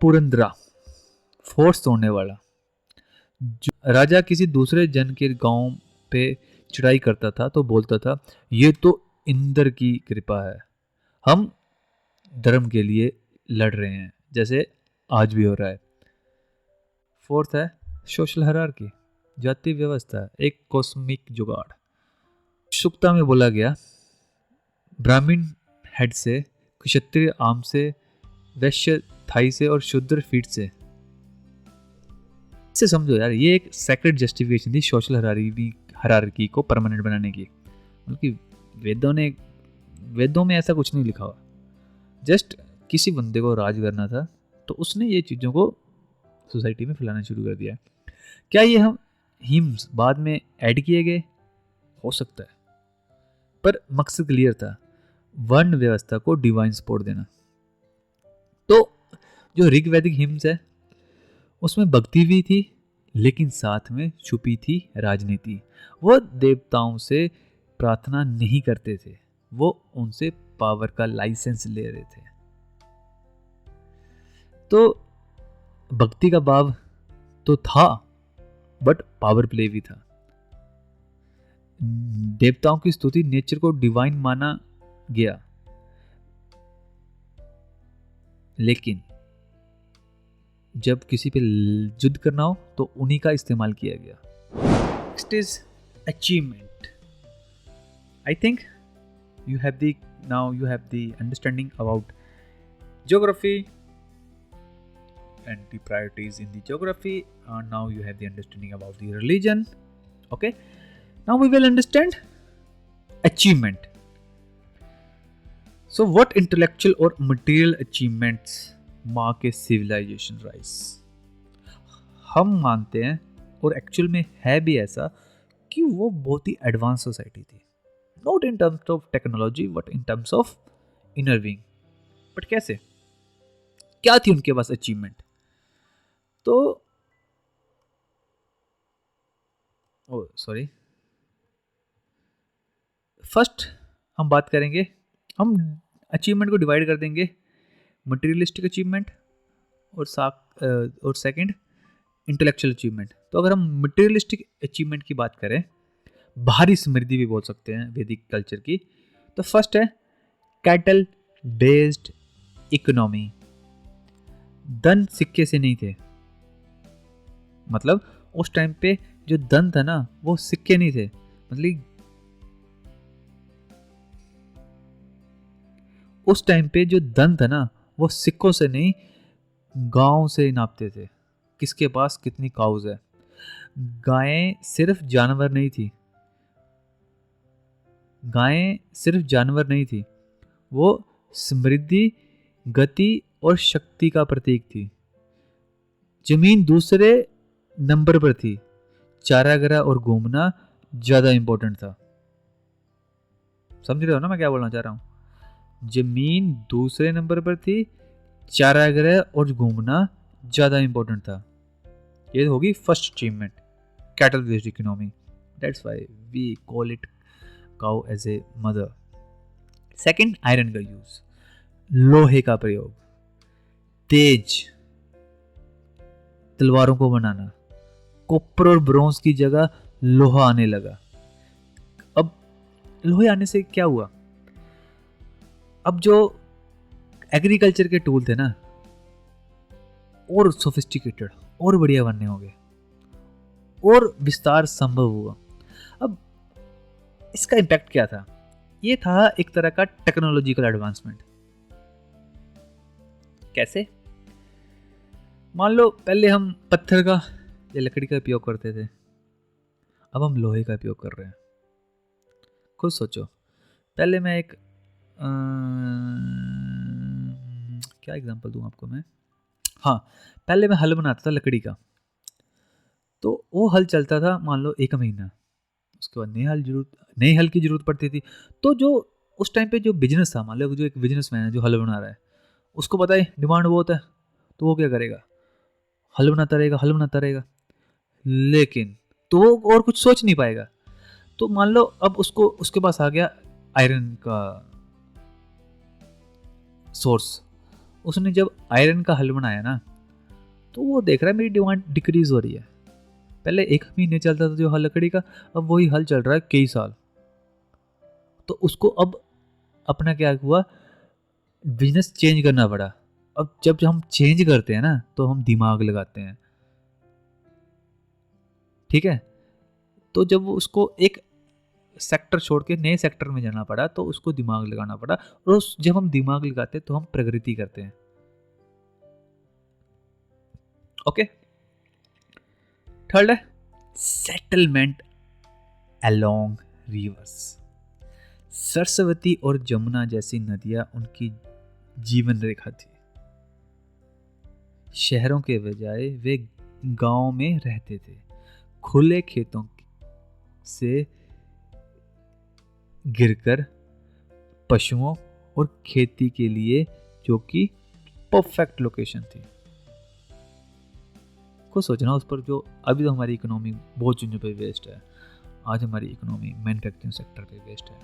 पुरंदरा, फोर्स तोड़ने वाला। जो राजा किसी दूसरे जन के गांव पे चढ़ाई करता था तो बोलता था, ये तो इंद्र की कृपा है, हम धर्म के लिए लड़ रहे हैं, जैसे आज भी हो रहा है। फोर्थ है सोशल हायरार्की, जाति व्यवस्था, एक कॉस्मिक जुगाड़। सुक्ता में बोला गया, ब्राह्मण हेड से, क्षत्रिय आम से, वैश्य थाई से और शूद्र फीट से। इसे समझो यार, ये एक सेक्रेट जस्टिफिकेशन थी सोशल हायरार्की को परमानेंट बनाने की। बल्कि वेदों में ऐसा कुछ नहीं लिखा हुआ, जस्ट किसी बंदे को राज करना था तो उसने ये चीज़ों को सोसाइटी में फैलाना शुरू कर दिया। क्या ये हम हिम्स बाद में ऐड किए गए? हो सकता है, पर मकसद क्लियर था, वर्ण व्यवस्था को डिवाइन सपोर्ट देना। तो जो ऋग्वैदिक हिम्स है उसमें भक्ति भी थी, लेकिन साथ में छुपी थी राजनीति। वो देवताओं से प्रार्थना नहीं करते थे, वो उनसे पावर का लाइसेंस ले रहे थे। तो भक्ति का भाव तो था, बट पावर प्ले भी था। देवताओं की स्तुति, नेचर को डिवाइन माना गया, लेकिन जब किसी पे युद्ध करना हो तो उन्हीं का इस्तेमाल किया गया। Next is achievement. I think you have the understanding about geography and the priorities in the geography, and now you have the understanding about the religion. Okay, now we will understand achievement. So what intellectual or material achievements mark a civilization rise? हम मानते हैं और actual में है भी ऐसा कि वो बहुत ही एडवांस सोसाइटी थी, not in terms of technology but in terms of inner being. But कैसे? क्या थी उनके पास अचीवमेंट? तो ओ सॉरी, फर्स्ट हम बात करेंगे, हम अचीवमेंट को डिवाइड कर देंगे मटेरियलिस्टिक अचीवमेंट और और सेकंड इंटेलेक्चुअल अचीवमेंट। तो अगर हम मटेरियलिस्टिक अचीवमेंट की बात करें, बाहरी समृद्धि भी बोल सकते हैं वैदिक कल्चर की, तो फर्स्ट है कैटल बेस्ड इकोनॉमी। धन सिक्के से नहीं थे, मतलब उस टाइम पे जो धन था ना वो सिक्के नहीं थे, मतलब उस टाइम पे जो धन था ना वो सिक्कों से नहीं, गांव से नापते थे। किसके पास कितनी काउज है। गायें सिर्फ जानवर नहीं थी, गायें सिर्फ जानवर नहीं थी, वो समृद्धि, गति और शक्ति का प्रतीक थी। जमीन दूसरे नंबर पर थी, चारागाह और घूमना ज्यादा इंपॉर्टेंट था। समझ रहे हो ना मैं क्या बोलना चाह रहा हूं? जमीन दूसरे नंबर पर थी, चारागाह और घूमना ज्यादा इंपॉर्टेंट था। ये होगी first achievement, cattle based economy. That's why we call it cow as a mother. Second, iron का यूज, लोहे का प्रयोग, तेज तलवारों को बनाना। कॉपर और ब्रोंज की जगह लोहा आने लगा। अब लोहे आने से क्या हुआ? अब जो एग्रीकल्चर के टूल थे ना और सोफिस्टिकेटेड और बढ़िया बनने हो गए और विस्तार संभव हुआ। अब इसका इम्पैक्ट क्या था? ये था एक तरह का टेक्नोलॉजिकल एडवांसमेंट। कैसे? मान लो पहले हम पत्थर का या लकड़ी का उपयोग करते थे, अब हम लोहे का उपयोग कर रहे हैं। खुद सोचो, पहले मैं एक क्या एग्जांपल दूं आपको मैं, हाँ, पहले मैं हल बनाता था लकड़ी का, तो वो हल चलता था मान लो 1 महीना, उसके बाद नए हल की जरूरत पड़ती थी। तो जो उस टाइम पे जो बिजनेस था, मान लो जो एक बिजनेसमैन है जो हल बना रहा है, उसको पता है डिमांड बहुत है, तो वो क्या करेगा? हल बनाता रहेगा, हल बनाता रहेगा, लेकिन तो वो और कुछ सोच नहीं पाएगा। तो मान लो अब उसको उसके पास आ गया आयरन का सोर्स, उसने जब आयरन का हल बनाया ना, तो वो देख रहा है मेरी डिमांड डिक्रीज हो रही है। पहले 1 महीने चलता था जो हल लकड़ी का, अब वही हल चल रहा है कई साल। तो उसको अब अपना क्या हुआ, बिजनेस चेंज करना पड़ा। अब जब हम चेंज करते हैं ना तो हम दिमाग लगाते हैं, ठीक है? तो जब वो उसको एक सेक्टर छोड़ के नए सेक्टर में जाना पड़ा तो उसको दिमाग लगाना पड़ा, और जब हम दिमाग लगाते हैं तो हम प्रगति करते हैं। ओके, थर्ड है सेटलमेंट अलोंग रिवर्स। सरस्वती और जमुना जैसी नदियां उनकी जीवन रेखा थी। शहरों के बजाय वे गांव में रहते थे, खुले खेतों से गिरकर पशुओं और खेती के लिए, जो कि परफेक्ट लोकेशन थी। कुछ सोचना उस पर, जो अभी तो हमारी इकोनॉमी बहुत चीज़ों पे वेस्ट है। आज हमारी इकोनॉमी मैन्युफैक्चरिंग सेक्टर पे वेस्ट है,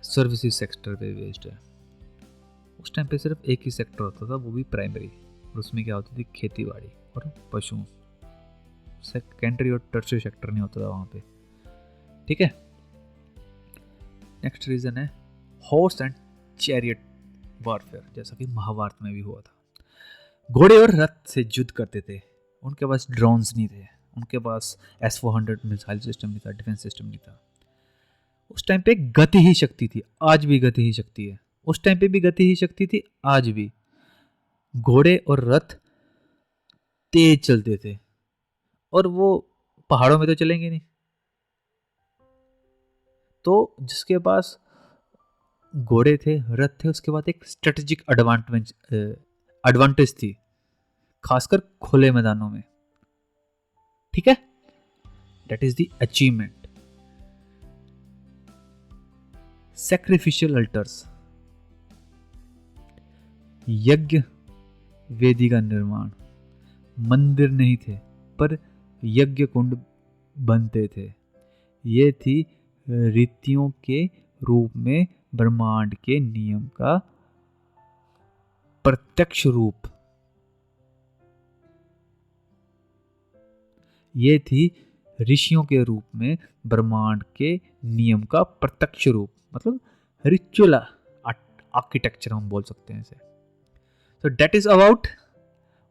सर्विसेज सेक्टर पे वेस्ट है। उस टाइम पे सिर्फ एक ही सेक्टर होता था, वो भी प्राइमरी, और उसमें क्या होती थी, खेती बाड़ी और पशुओं। सेकेंडरी और टर्शियरी सेक्टर नहीं होता था वहाँ पे, ठीक है? नेक्स्ट रीजन है हॉर्स एंड चैरियट वॉरफेयर, जैसा कि महाभारत में भी हुआ था। घोड़े और रथ से युद्ध करते थे, उनके पास ड्रोन्स नहीं थे, उनके पास S-400 मिसाइल सिस्टम नहीं था, डिफेंस सिस्टम नहीं था। उस टाइम पे गति ही शक्ति थी, आज भी गति ही शक्ति है। उस टाइम पे भी गति ही शक्ति थी, आज भी। घोड़े और रथ तेज चलते थे, और वो पहाड़ों में तो चलेंगे नहीं। तो जिसके पास घोड़े थे, रथ थे, उसके बाद एक स्ट्रेटेजिक एडवांटेज थी, खासकर खुले मैदानों में, ठीक है? That is the achievement. Sacrificial altars, यज्ञ वेदी का निर्माण। मंदिर नहीं थे पर यज्ञ कुंड बनते थे। ये थी रीतियों के रूप में ब्रह्मांड के नियम का प्रत्यक्ष रूप। ये थी ऋषियों के रूप में ब्रह्मांड के नियम का प्रत्यक्ष रूप, मतलब रिचुअल आर्किटेक्चर हम बोल सकते हैं इसे। So that is about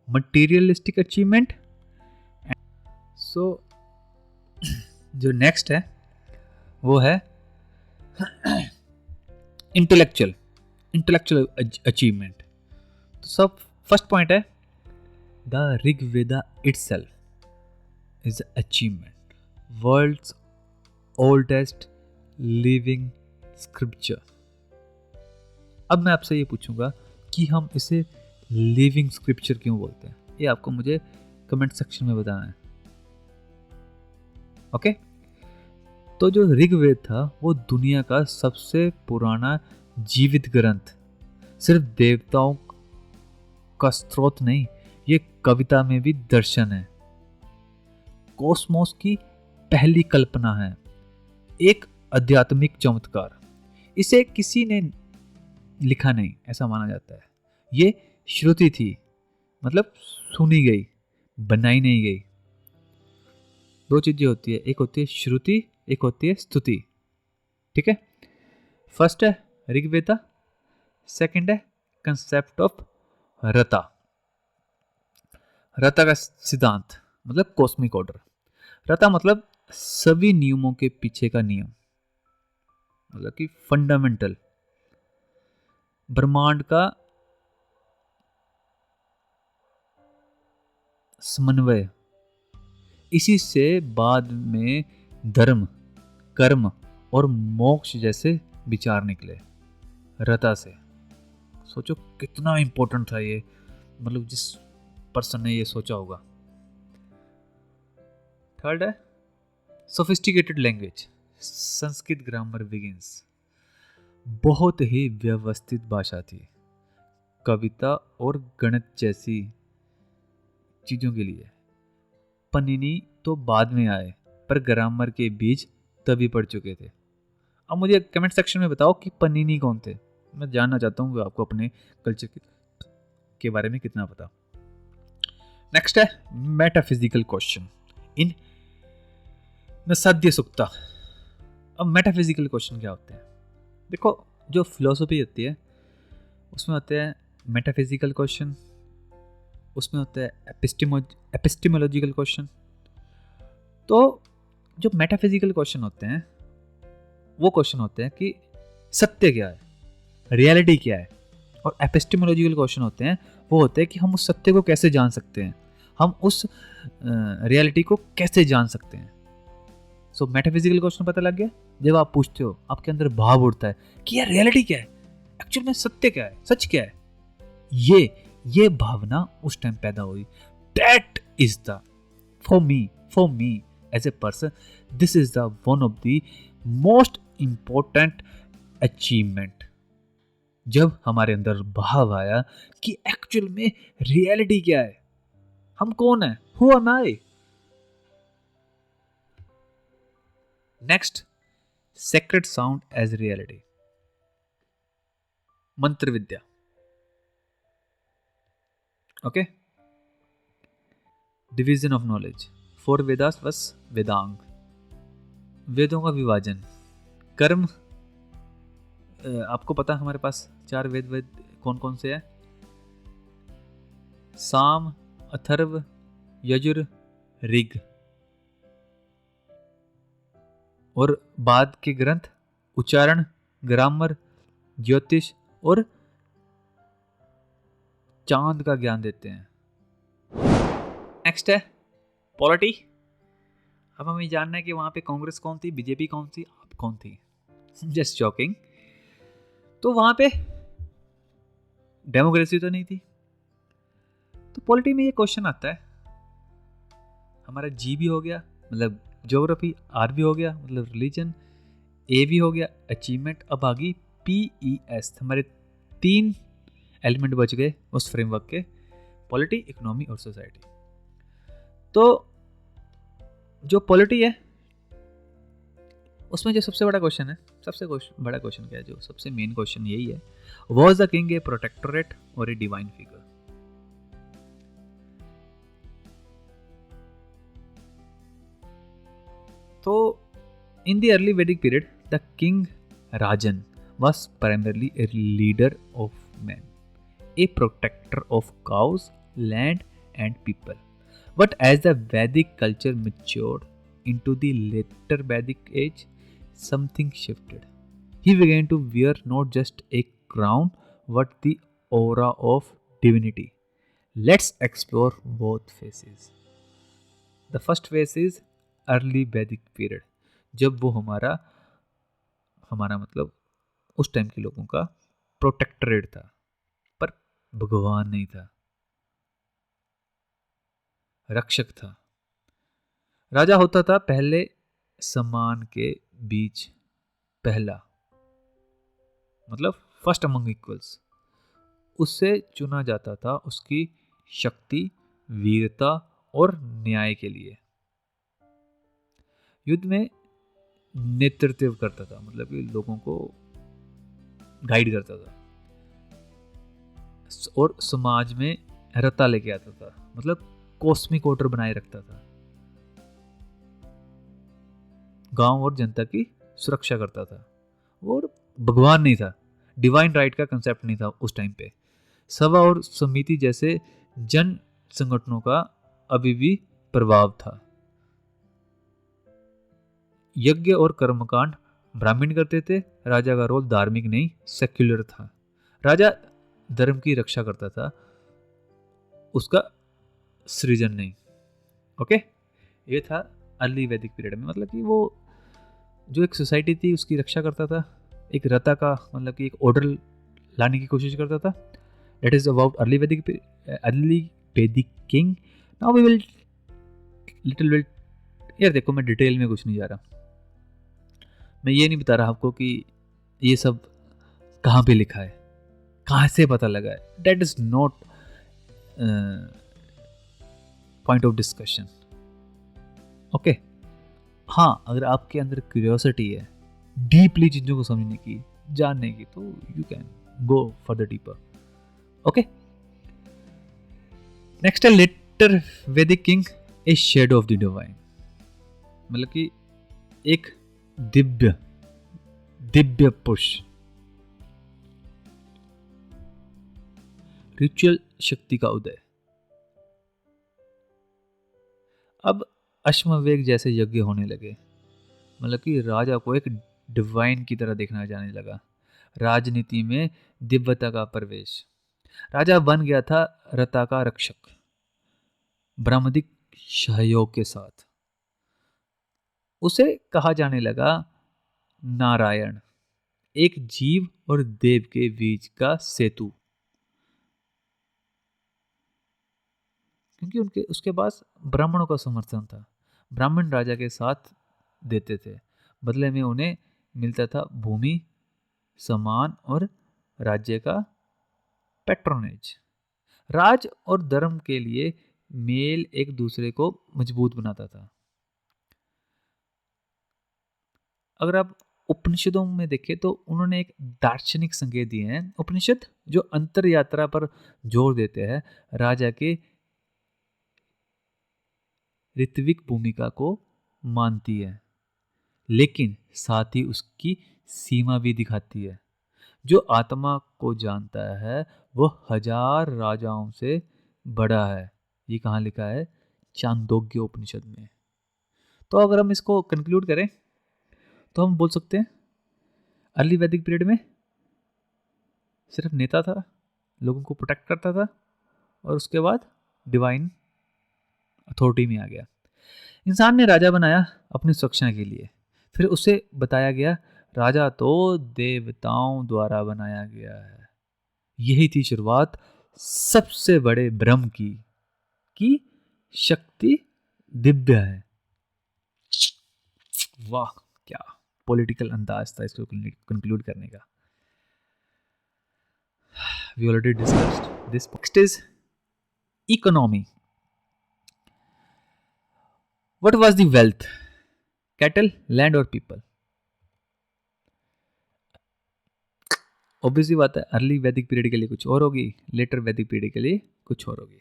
materialistic achievement. So जो नेक्स्ट है वो है इंटेलेक्चुअल अचीवमेंट। तो सब फर्स्ट पॉइंट है the Rigveda itself is achievement, world's oldest living scripture. अब मैं आपसे ये पूछूंगा कि हम इसे लिविंग स्क्रिप्चर क्यों बोलते हैं, ये आपको मुझे कमेंट सेक्शन में बताना है। ओके तो जो ऋग्वेद था वो दुनिया का सबसे पुराना जीवित ग्रंथ, सिर्फ देवताओं का स्रोत नहीं, ये कविता में भी दर्शन है, कॉस्मोस की पहली कल्पना है, एक आध्यात्मिक चमत्कार। इसे किसी ने लिखा नहीं ऐसा माना जाता है। ये श्रुति थी, मतलब सुनी गई, बनाई नहीं गई। दो चीजें होती है, एक होती है श्रुति, एक होती है स्तुति। ठीक है, फर्स्ट है ऋग्वेदा, सेकंड है कंसेप्ट ऑफ रता। रता का सिद्धांत मतलब कॉस्मिक ऑर्डर। रता मतलब सभी नियमों के पीछे का नियम, मतलब कि फंडामेंटल, ब्रह्मांड का समन्वय। इसी से बाद में धर्म, कर्म और मोक्ष जैसे विचार निकले रता से। सोचो कितना इंपॉर्टेंट था ये, मतलब जिस पर्सन ने ये सोचा होगा। थर्ड है sophisticated language, Sanskrit grammar begins. बहुत ही व्यवस्थित भाषा थी, कविता और गणित जैसी चीजों के लिए। पनिनी तो बाद में आए पर ग्रामर के बीज तभी पढ़ चुके थे। अब मुझे कमेंट सेक्शन में बताओ कि पनिनी कौन थे, मैं जानना चाहता हूँ आपको अपने कल्चर के बारे में कितना पता। नेक्स्ट है मेटाफिजिकल क्वेश्चन इन नसाध्य सुक्ता। अब मेटाफिजिकल क्वेश्चन क्या होते हैं? देखो, जो फिलोसफी होती है उसमें होते हैं मेटाफिजिकल क्वेश्चन, उसमें होता है एपिस्टेमोलॉजिकल क्वेश्चन। तो जो मेटाफिजिकल क्वेश्चन होते हैं वो क्वेश्चन होते हैं कि सत्य क्या है, रियलिटी क्या है। और एपिस्टेमोलॉजिकल क्वेश्चन होते हैं, वो होते हैं कि हम उस सत्य को कैसे जान सकते हैं, हम उस रियलिटी को कैसे जान सकते हैं। सो मेटाफिजिकल क्वेश्चन पता लग गया, जब आप पूछते हो आपके अंदर भाव उठता है कि यार रियलिटी क्या है, एक्चुअल में सत्य क्या है, सच क्या है, ये भावना उस टाइम पैदा हुई। That is the for me as a person, this is the one of the most important achievement. जब हमारे अंदर भाव आया कि एक्चुअल में रियलिटी क्या है, हम कौन है, who am I. Next, sacred sound as reality, mantra vidya. Okay, division of knowledge, 4 Vedas versus Vedanga, वेदों का विभाजन। कर्म, आपको पता हमारे पास 4 वेद कौन कौन से हैं? साम, अथर्व, यजुर, ऋग। और बाद के ग्रंथ उच्चारण, ग्रामर, ज्योतिष और चांद का ज्ञान देते हैं। नेक्स्ट है पॉलिटी। अब हमें जानना है कि वहां पे कांग्रेस कौन थी, बीजेपी कौन थी, आप कौन थी। Just joking. तो वहां पे डेमोक्रेसी तो नहीं थी। तो पॉलिटी में ये क्वेश्चन आता है, हमारा जी भी हो गया मतलब ज्योग्राफी, आर भी हो गया मतलब रिलीजन, ए भी हो गया अचीवमेंट, अब आ गई PES। हमारे 3 एलिमेंट बच गए उस फ्रेमवर्क के। पॉलिटी, इकोनॉमी और सोसाइटी। तो जो पॉलिटी है उसमें जो सबसे बड़ा क्वेश्चन है, बड़ा क्वेश्चन क्या है, जो सबसे मेन क्वेश्चन यही है, was the king A protectorate और ए डिवाइन फिगर। तो इन द अर्ली वैदिक period the king Rajan was primarily a leader of men, a protector of cows, land, and people. But as the Vedic culture matured into the later Vedic age, something shifted. He began to wear not just a crown, but the aura of divinity. Let's explore both phases. The first phase is early Vedic period, जब वो हमारा हमारा मतलब उस time के लोगों का protectorate था, पर भगवान नहीं था, रक्षक था। राजा होता था पहले समान के बीच पहला, मतलब फर्स्ट अमंग इक्वल्स। उससे चुना जाता था उसकी शक्ति, वीरता और न्याय के लिए। युद्ध में नेतृत्व करता था, मतलब कि लोगों को गाइड करता था, और समाज में रता लेके आता था, मतलब कॉस्मिक ऑर्डर बनाए रखता था, गांव और जनता की सुरक्षा करता था। और भगवान नहीं था, डिवाइन राइट का कंसेप्ट नहीं था उस टाइम पे। सभा और समिति जैसे जन संगठनों का अभी भी प्रभाव था। यज्ञ और कर्मकांड ब्राह्मण करते थे, राजा का रोल धार्मिक नहीं सेक्युलर था। राजा धर्म की रक्षा करता था, उसका सृजन नहीं। ओके, ये था अर्ली वैदिक पीरियड में, मतलब कि वो जो एक सोसाइटी थी उसकी रक्षा करता था, एक रता का मतलब कि एक ऑर्डर लाने की कोशिश करता था। That is about early Vedic king. Now we will little bit, यार देखो मैं डिटेल में कुछ नहीं जा रहा, मैं ये नहीं बता रहा आपको कि ये सब कहाँ पे लिखा है, कहाँ से पता लगा है। That is not point of discussion. Okay, हाँ, अगर आपके अंदर क्यूरियोसिटी है डीपली चीजों को समझने की, जानने की, तो you can go further deeper. Okay, next है लेटर वैदिक king, a shadow of the divine, मतलब कि एक दिव्य पुरुष, रिचुअल शक्ति का उदय। अब अश्वमेध जैसे यज्ञ होने लगे, मतलब कि राजा को एक डिवाइन की तरह देखना जाने लगा। राजनीति में दिव्यता का प्रवेश, राजा बन गया था रता का रक्षक, ब्रह्मादिक सहयोग के साथ। उसे कहा जाने लगा नारायण, एक जीव और देव के बीच का सेतु, क्योंकि उनके उसके पास ब्राह्मणों का समर्थन था। ब्राह्मण राजा के साथ देते थे, बदले में उन्हें मिलता था भूमि, सम्मान और राज्य का पैट्रोनेज। राज और धर्म के लिए मेल एक दूसरे को मजबूत बनाता था। अगर आप उपनिषदों में देखें तो उन्होंने एक दार्शनिक संकेत दिए हैं। उपनिषद जो अंतर यात्रा पर जोर देते हैं, राजा के ऋत्विक भूमिका को मानती है, लेकिन साथ ही उसकी सीमा भी दिखाती है। जो आत्मा को जानता है वह हजार राजाओं से बड़ा है। ये कहाँ लिखा है? चांदोग्य उपनिषद में। तो अगर हम इसको कंक्लूड करें तो हम बोल सकते हैं अर्ली वैदिक पीरियड में सिर्फ नेता था, लोगों को प्रोटेक्ट करता था, और उसके बाद डिवाइन अथॉरिटी में आ गया। इंसान ने राजा बनाया अपनी सुरक्षा के लिए, फिर उसे बताया गया राजा तो देवताओं द्वारा बनाया गया है। यही थी शुरुआत सबसे बड़े भ्रम की शक्ति दिव्य है। वाह, क्या पॉलिटिकल अंदाज था इसको कंक्लूड करने का। We already discussed this. Next is economy. What was the wealth? Cattle, land और पीपल. ऑब्वियसली बात है, अर्ली वैदिक पीरियड के लिए कुछ और होगी, लेटर वैदिक पीरियड के लिए कुछ और होगी.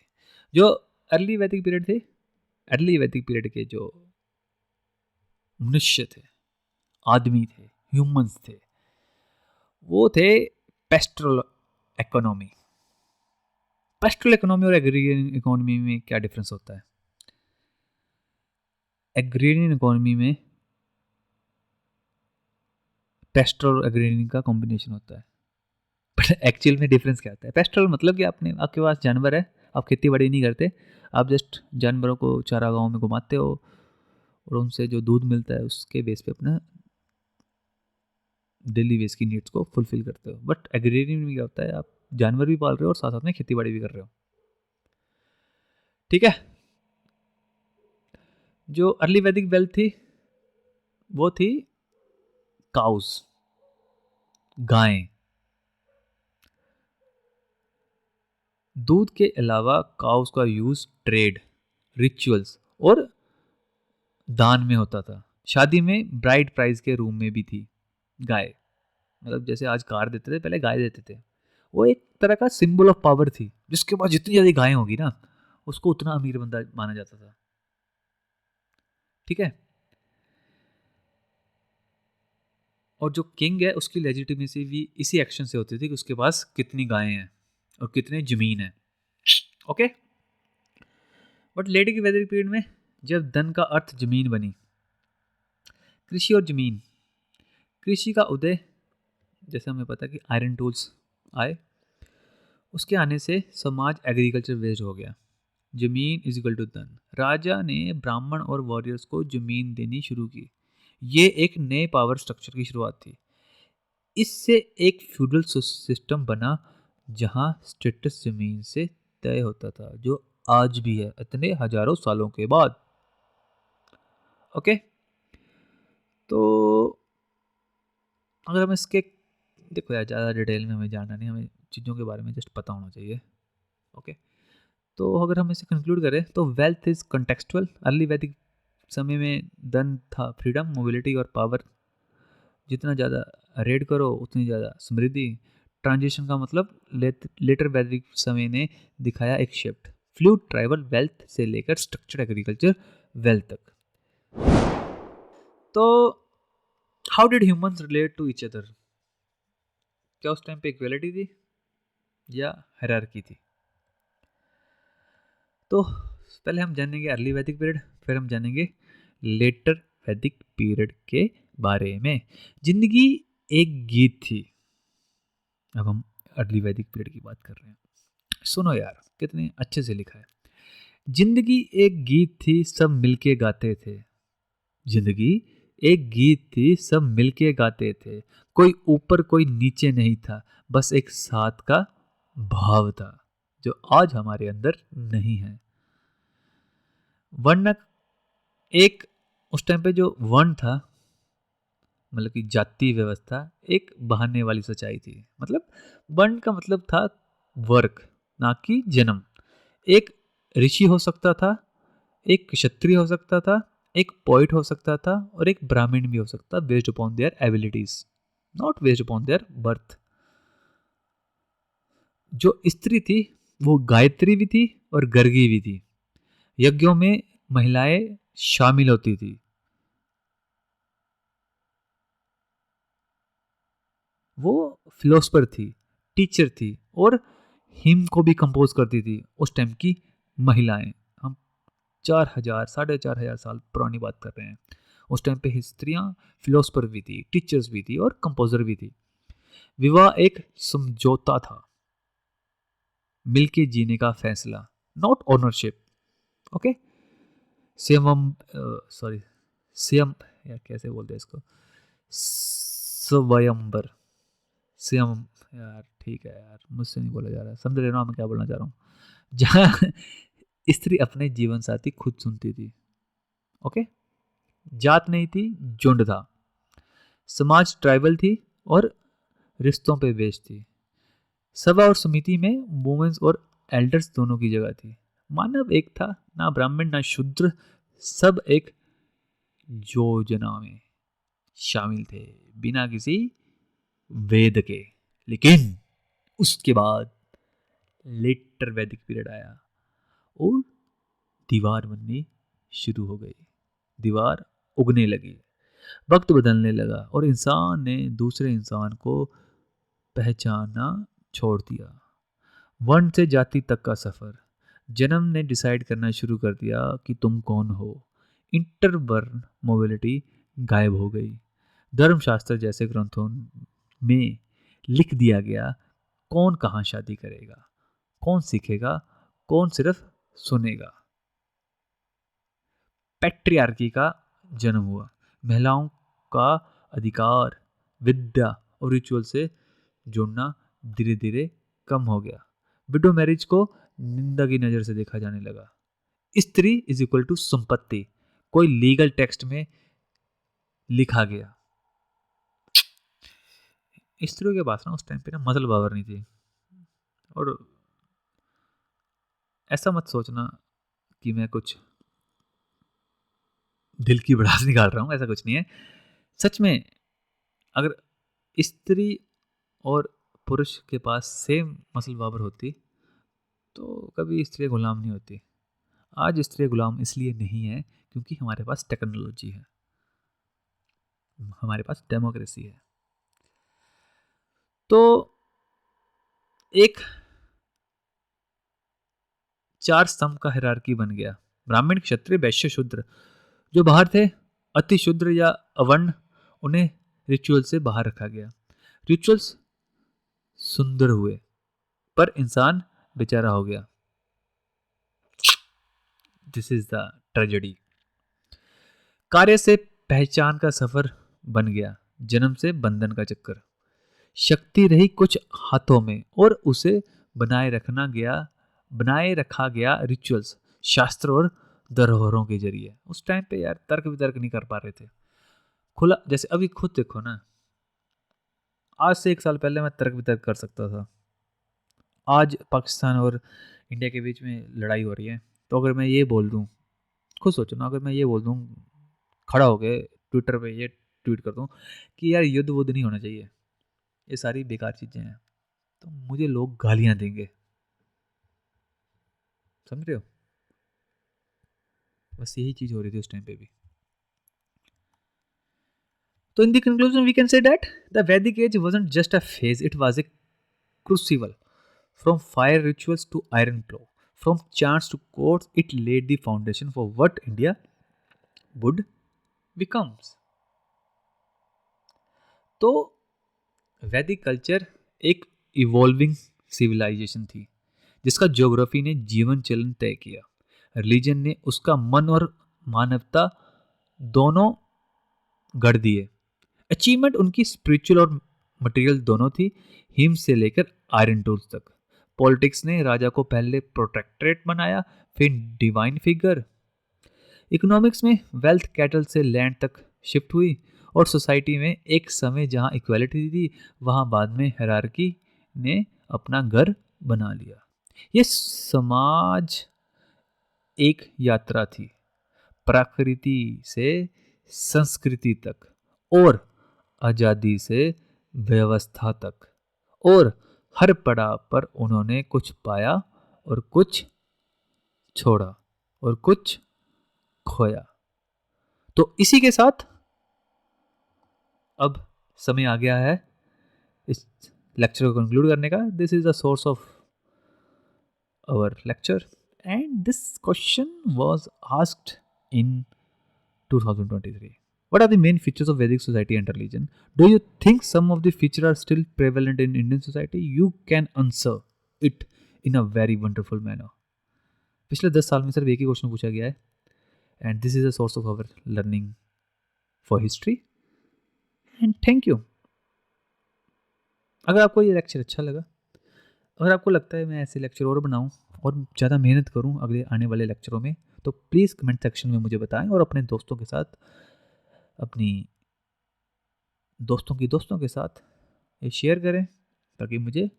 जो अर्ली वैदिक पीरियड थे, अर्ली वैदिक पीरियड के जो मनुष्य थे, आदमी थे, ह्यूमंस थे, वो थे पेस्ट्रल इकोनॉमी. पेस्ट्रल इकोनॉमी और एग्रीरियन इकोनॉमी में क्या डिफरेंस होता है? एग्रीरियन इकोनॉमी में पेस्ट्रल और एग्रीरियन का कॉम्बिनेशन होता है. बट एक्चुअल में डिफरेंस क्या होता है? पेस्ट्रल मतलब कि आपके पास जानवर है, आप खेती बाड़ी नहीं करते, आप जस्ट जानवरों को चारागाहों में घुमाते हो और उनसे जो दूध मिलता है उसके बेस पे अपना डेली बेस की नीड्स को फुलफिल करते हो. बट एग्रीरियन में क्या होता है? आप जानवर भी पाल रहे हो और साथ साथ में खेती बाड़ी भी कर रहे हो. ठीक है. जो अर्ली वैदिक वेल्थ थी वो थी काउस, गायें. दूध के अलावा काउस का यूज ट्रेड, रिचुअल्स और दान में होता था. शादी में ब्राइड प्राइज के रूम में भी थी गाय. मतलब जैसे आज कार देते थे, पहले गाय देते थे. वो एक तरह का सिंबल ऑफ पावर थी. जिसके पास जितनी ज्यादा गायें होगी ना, उसको उतना अमीर बंदा माना जाता था. ठीक है. और जो किंग है उसकी लेजिटिमेसी भी इसी एक्शन से होती थी कि उसके पास कितनी गायें हैं और कितने जमीन है. ओके. बट लेटर की वैदिक पीरियड में जब धन का अर्थ जमीन बनी, कृषि और जमीन, कृषि का उदय, जैसे हमें पता है कि आयरन टूल्स आए, उसके आने से समाज एग्रीकल्चर बेस्ड हो गया. जमीन इज इक्वल टू धन. राजा ने ब्राह्मण और वॉरियर्स को जमीन देनी शुरू की. ये एक नए पावर स्ट्रक्चर की शुरुआत थी. इससे एक फ्यूडल सिस्टम बना जहां स्टेटस जमीन से तय होता था, जो आज भी है इतने हजारों सालों के बाद. ओके. तो अगर हम इसके, देखो यार ज़्यादा डिटेल में हमें जानना नहीं, हमें चीज़ों के बारे में जस्ट पता होना चाहिए. ओके. तो अगर हम इसे कंक्लूड करें तो वेल्थ इज कंटेक्सचुअल. अर्ली वैदिक समय में धन था फ्रीडम, मोबिलिटी और पावर. जितना ज़्यादा रेड करो उतनी ज़्यादा समृद्धि. ट्रांजिशन का मतलब लेटर वैदिक समय ने दिखाया एक शिफ्ट, फ्लूइड ट्राइबल वेल्थ से लेकर स्ट्रक्चर्ड एग्रीकल्चर वेल्थ तक. तो how did humans relate to each other? क्या उस टाइम पे इक्वलिटी थी या हायरार्की थी? तो पहले हम जानेंगे अर्ली वैदिक पीरियड, फिर हम जानेंगे लेटर वैदिक पीरियड के बारे में. जिंदगी एक गीत थी. अब हम अर्ली वैदिक पीरियड की बात कर रहे हैं. सुनो यार कितने अच्छे से लिखा है. जिंदगी एक गीत थी, सब मिलके गाते थे. जिंदगी एक गीत थी, सब मिलके गाते थे. कोई ऊपर कोई नीचे नहीं था, बस एक साथ का भाव था जो आज हमारे अंदर नहीं है. वर्ण एक, उस टाइम पे जो वर्ण था, मतलब कि जाति व्यवस्था एक बहाने वाली सच्चाई थी. मतलब वर्ण का मतलब था वर्क, ना कि जन्म. एक ऋषि हो सकता था, एक क्षत्रिय हो सकता था, एक पोइट हो सकता था और एक ब्राह्मण भी हो सकता, based upon their abilities, not based upon their birth. जो स्त्री थी वो गायत्री भी थी और गर्गी भी थी. यज्ञों में महिलाएं शामिल होती थी. वो फिलोसफर थी, टीचर थी और हिम को भी कंपोज करती थी. उस टाइम की महिलाएं, हम 4,000 4,500 साल पुरानी बात कर रहे हैं. उस टाइम पे स्त्रियां फिलोसफर भी थी, टीचर्स भी थी और कंपोजर भी थी. विवाह एक समझौता था, मिलके जीने का फैसला, नॉट ओनरशिप. ओके. स्वयं, सॉरी, स्वयं, या कैसे बोलते हैं इसको, स्वयंवर, स्वयं. यार ठीक है यार, मुझसे नहीं बोला जा रहा, समझ रहे हो ना मैं क्या बोलना चाह रहा हूँ. जहाँ स्त्री अपने जीवन साथी खुद चुनती थी. ओके. जात नहीं थी, झुंड था. समाज ट्राइबल थी और रिश्तों पे बेस्ड थी. सभा और समिति में वुमेन्स और एल्डर्स दोनों की जगह थी. मानव एक था, ना ब्राह्मण ना शूद्र, सब एक योजना में शामिल थे, बिना किसी वेद के। लेकिन उसके बाद लेटर वैदिक पीरियड आया और दीवार बननी शुरू हो गई, दीवार उगने लगी, वक्त बदलने लगा और इंसान ने दूसरे इंसान को पहचानना छोड़ दिया। वर्ण से जाति तक का सफर, जन्म ने डिसाइड करना शुरू कर दिया कि तुम कौन हो। इंटरवर्ण मोबिलिटी गायब हो गई। धर्मशास्त्र जैसे ग्रंथों में लिख दिया गया कौन कहाँ शादी करेगा, कौन सीखेगा, कौन सिर्फ सुनेगा। पैट्रियार्की का जन्म हुआ। महिलाओं का अधिकार, विद्या और रिचुअल से जुड़ना धीरे धीरे कम हो गया। विडो मैरिज को निंदा की नजर से देखा जाने लगा। स्त्री इज इक्वल टू संपत्ति, कोई लीगल टेक्स्ट में लिखा गया। स्त्रियों के पास ना उस टाइम पे ना मसल पावर नहीं थी। और ऐसा मत सोचना कि मैं कुछ दिल की भड़ास निकाल रहा हूँ, ऐसा कुछ नहीं है। सच में अगर स्त्री और पुरुष के पास सेम मसल पावर होती तो कभी स्त्री गुलाम नहीं होती। आज स्त्री गुलाम इसलिए नहीं है क्योंकि हमारे पास टेक्नोलॉजी है, हमारे पास डेमोक्रेसी है। तो एक चार स्तंभ का हिरार्की बन गया। ब्राह्मण, क्षत्रिय, वैश्य, शूद्र। जो बाहर थे, अति शूद्र या अवर्ण, उन्हें रिचुअल से बाहर रखा गया। रिचुअल्स सुंदर हुए पर इंसान बेचारा हो गया। This is the tragedy. कार्य से पहचान का सफर बन गया, जन्म से बंधन का चक्कर। शक्ति रही कुछ हाथों में और उसे बनाए रखा गया रिचुअल्स, शास्त्र और धरोहरों के जरिए। उस टाइम पे यार तर्क वितर्क नहीं कर पा रहे थे खुला। जैसे अभी खुद देखो ना, आज से 1 साल पहले मैं तर्क वितर्क कर सकता था। आज पाकिस्तान और इंडिया के बीच में लड़ाई हो रही है, तो अगर मैं ये बोल दूं, खुद सोचो ना, अगर मैं ये बोल दूं खड़ा हो गए ट्विटर पे ये ट्वीट कर दूं कि यार युद्ध वुद्ध नहीं होना चाहिए, ये सारी बेकार चीज़ें हैं, तो मुझे लोग गालियां देंगे। समझ रहे हो? बस यही चीज़ हो रही थी उस टाइम पे भी। तो in the conclusion we can say that the Vedic age wasn't just a phase, it was a crucible. From fire rituals to iron plow, from chants to courts, it laid the foundation for what India would becomes. तो वैदिक culture एक evolving civilisation थी जिसका geography ने जीवन चलन तय किया। रिलीजन ने उसका मन और मानवता दोनों गढ़ दिए। अचीवमेंट उनकी स्पिरिचुअल और मटेरियल दोनों थी, हिम से लेकर आयरन टूल्स तक। पॉलिटिक्स ने राजा को पहले प्रोटेक्टरेट बनाया, फिर डिवाइन फिगर। इकोनॉमिक्स में वेल्थ कैटल से लैंड तक शिफ्ट हुई, और सोसाइटी में एक समय जहां इक्वालिटी थी वहां बाद में हायरार्की ने अपना घर बना लिया। ये समाज एक यात्रा थी, प्रकृति से संस्कृति तक और आजादी से व्यवस्था तक, और हर पड़ाव पर उन्होंने कुछ पाया और कुछ छोड़ा और कुछ खोया। तो इसी के साथ अब समय आ गया है इस लेक्चर को कंक्लूड करने का। This is the source of our lecture and this question was asked in 2023. What are the main features of Vedic society and religion? Do you think some of the features are still prevalent in Indian society? You can answer it in a very wonderful manner. पिछले 10 साल में सिर्फ एक ही question पूछा गया है and this is a source of our learning for history and thank you. अगर आपको ये लेक्चर अच्छा लगा, अगर आपको लगता है मैं ऐसे लेक्चर और बनाऊं और ज़्यादा मेहनत करूं अगले आने वाले लेक्चरों में, तो प्लीज़ कमेंट सेक्शन में मुझे बताएं और अपने दोस्तों के साथ, अपनी दोस्तों के साथ ये शेयर करें ताकि मुझे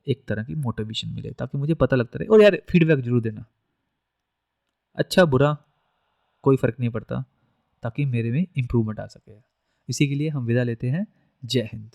एक तरह की मोटिवेशन मिले, ताकि मुझे पता लगता रहे। और यार फीडबैक जरूर देना अच्छा बुरा कोई फ़र्क नहीं पड़ता, ताकि मेरे में इम्प्रूवमेंट आ सके। इसी के लिए हम विदा लेते हैं। जय हिंद।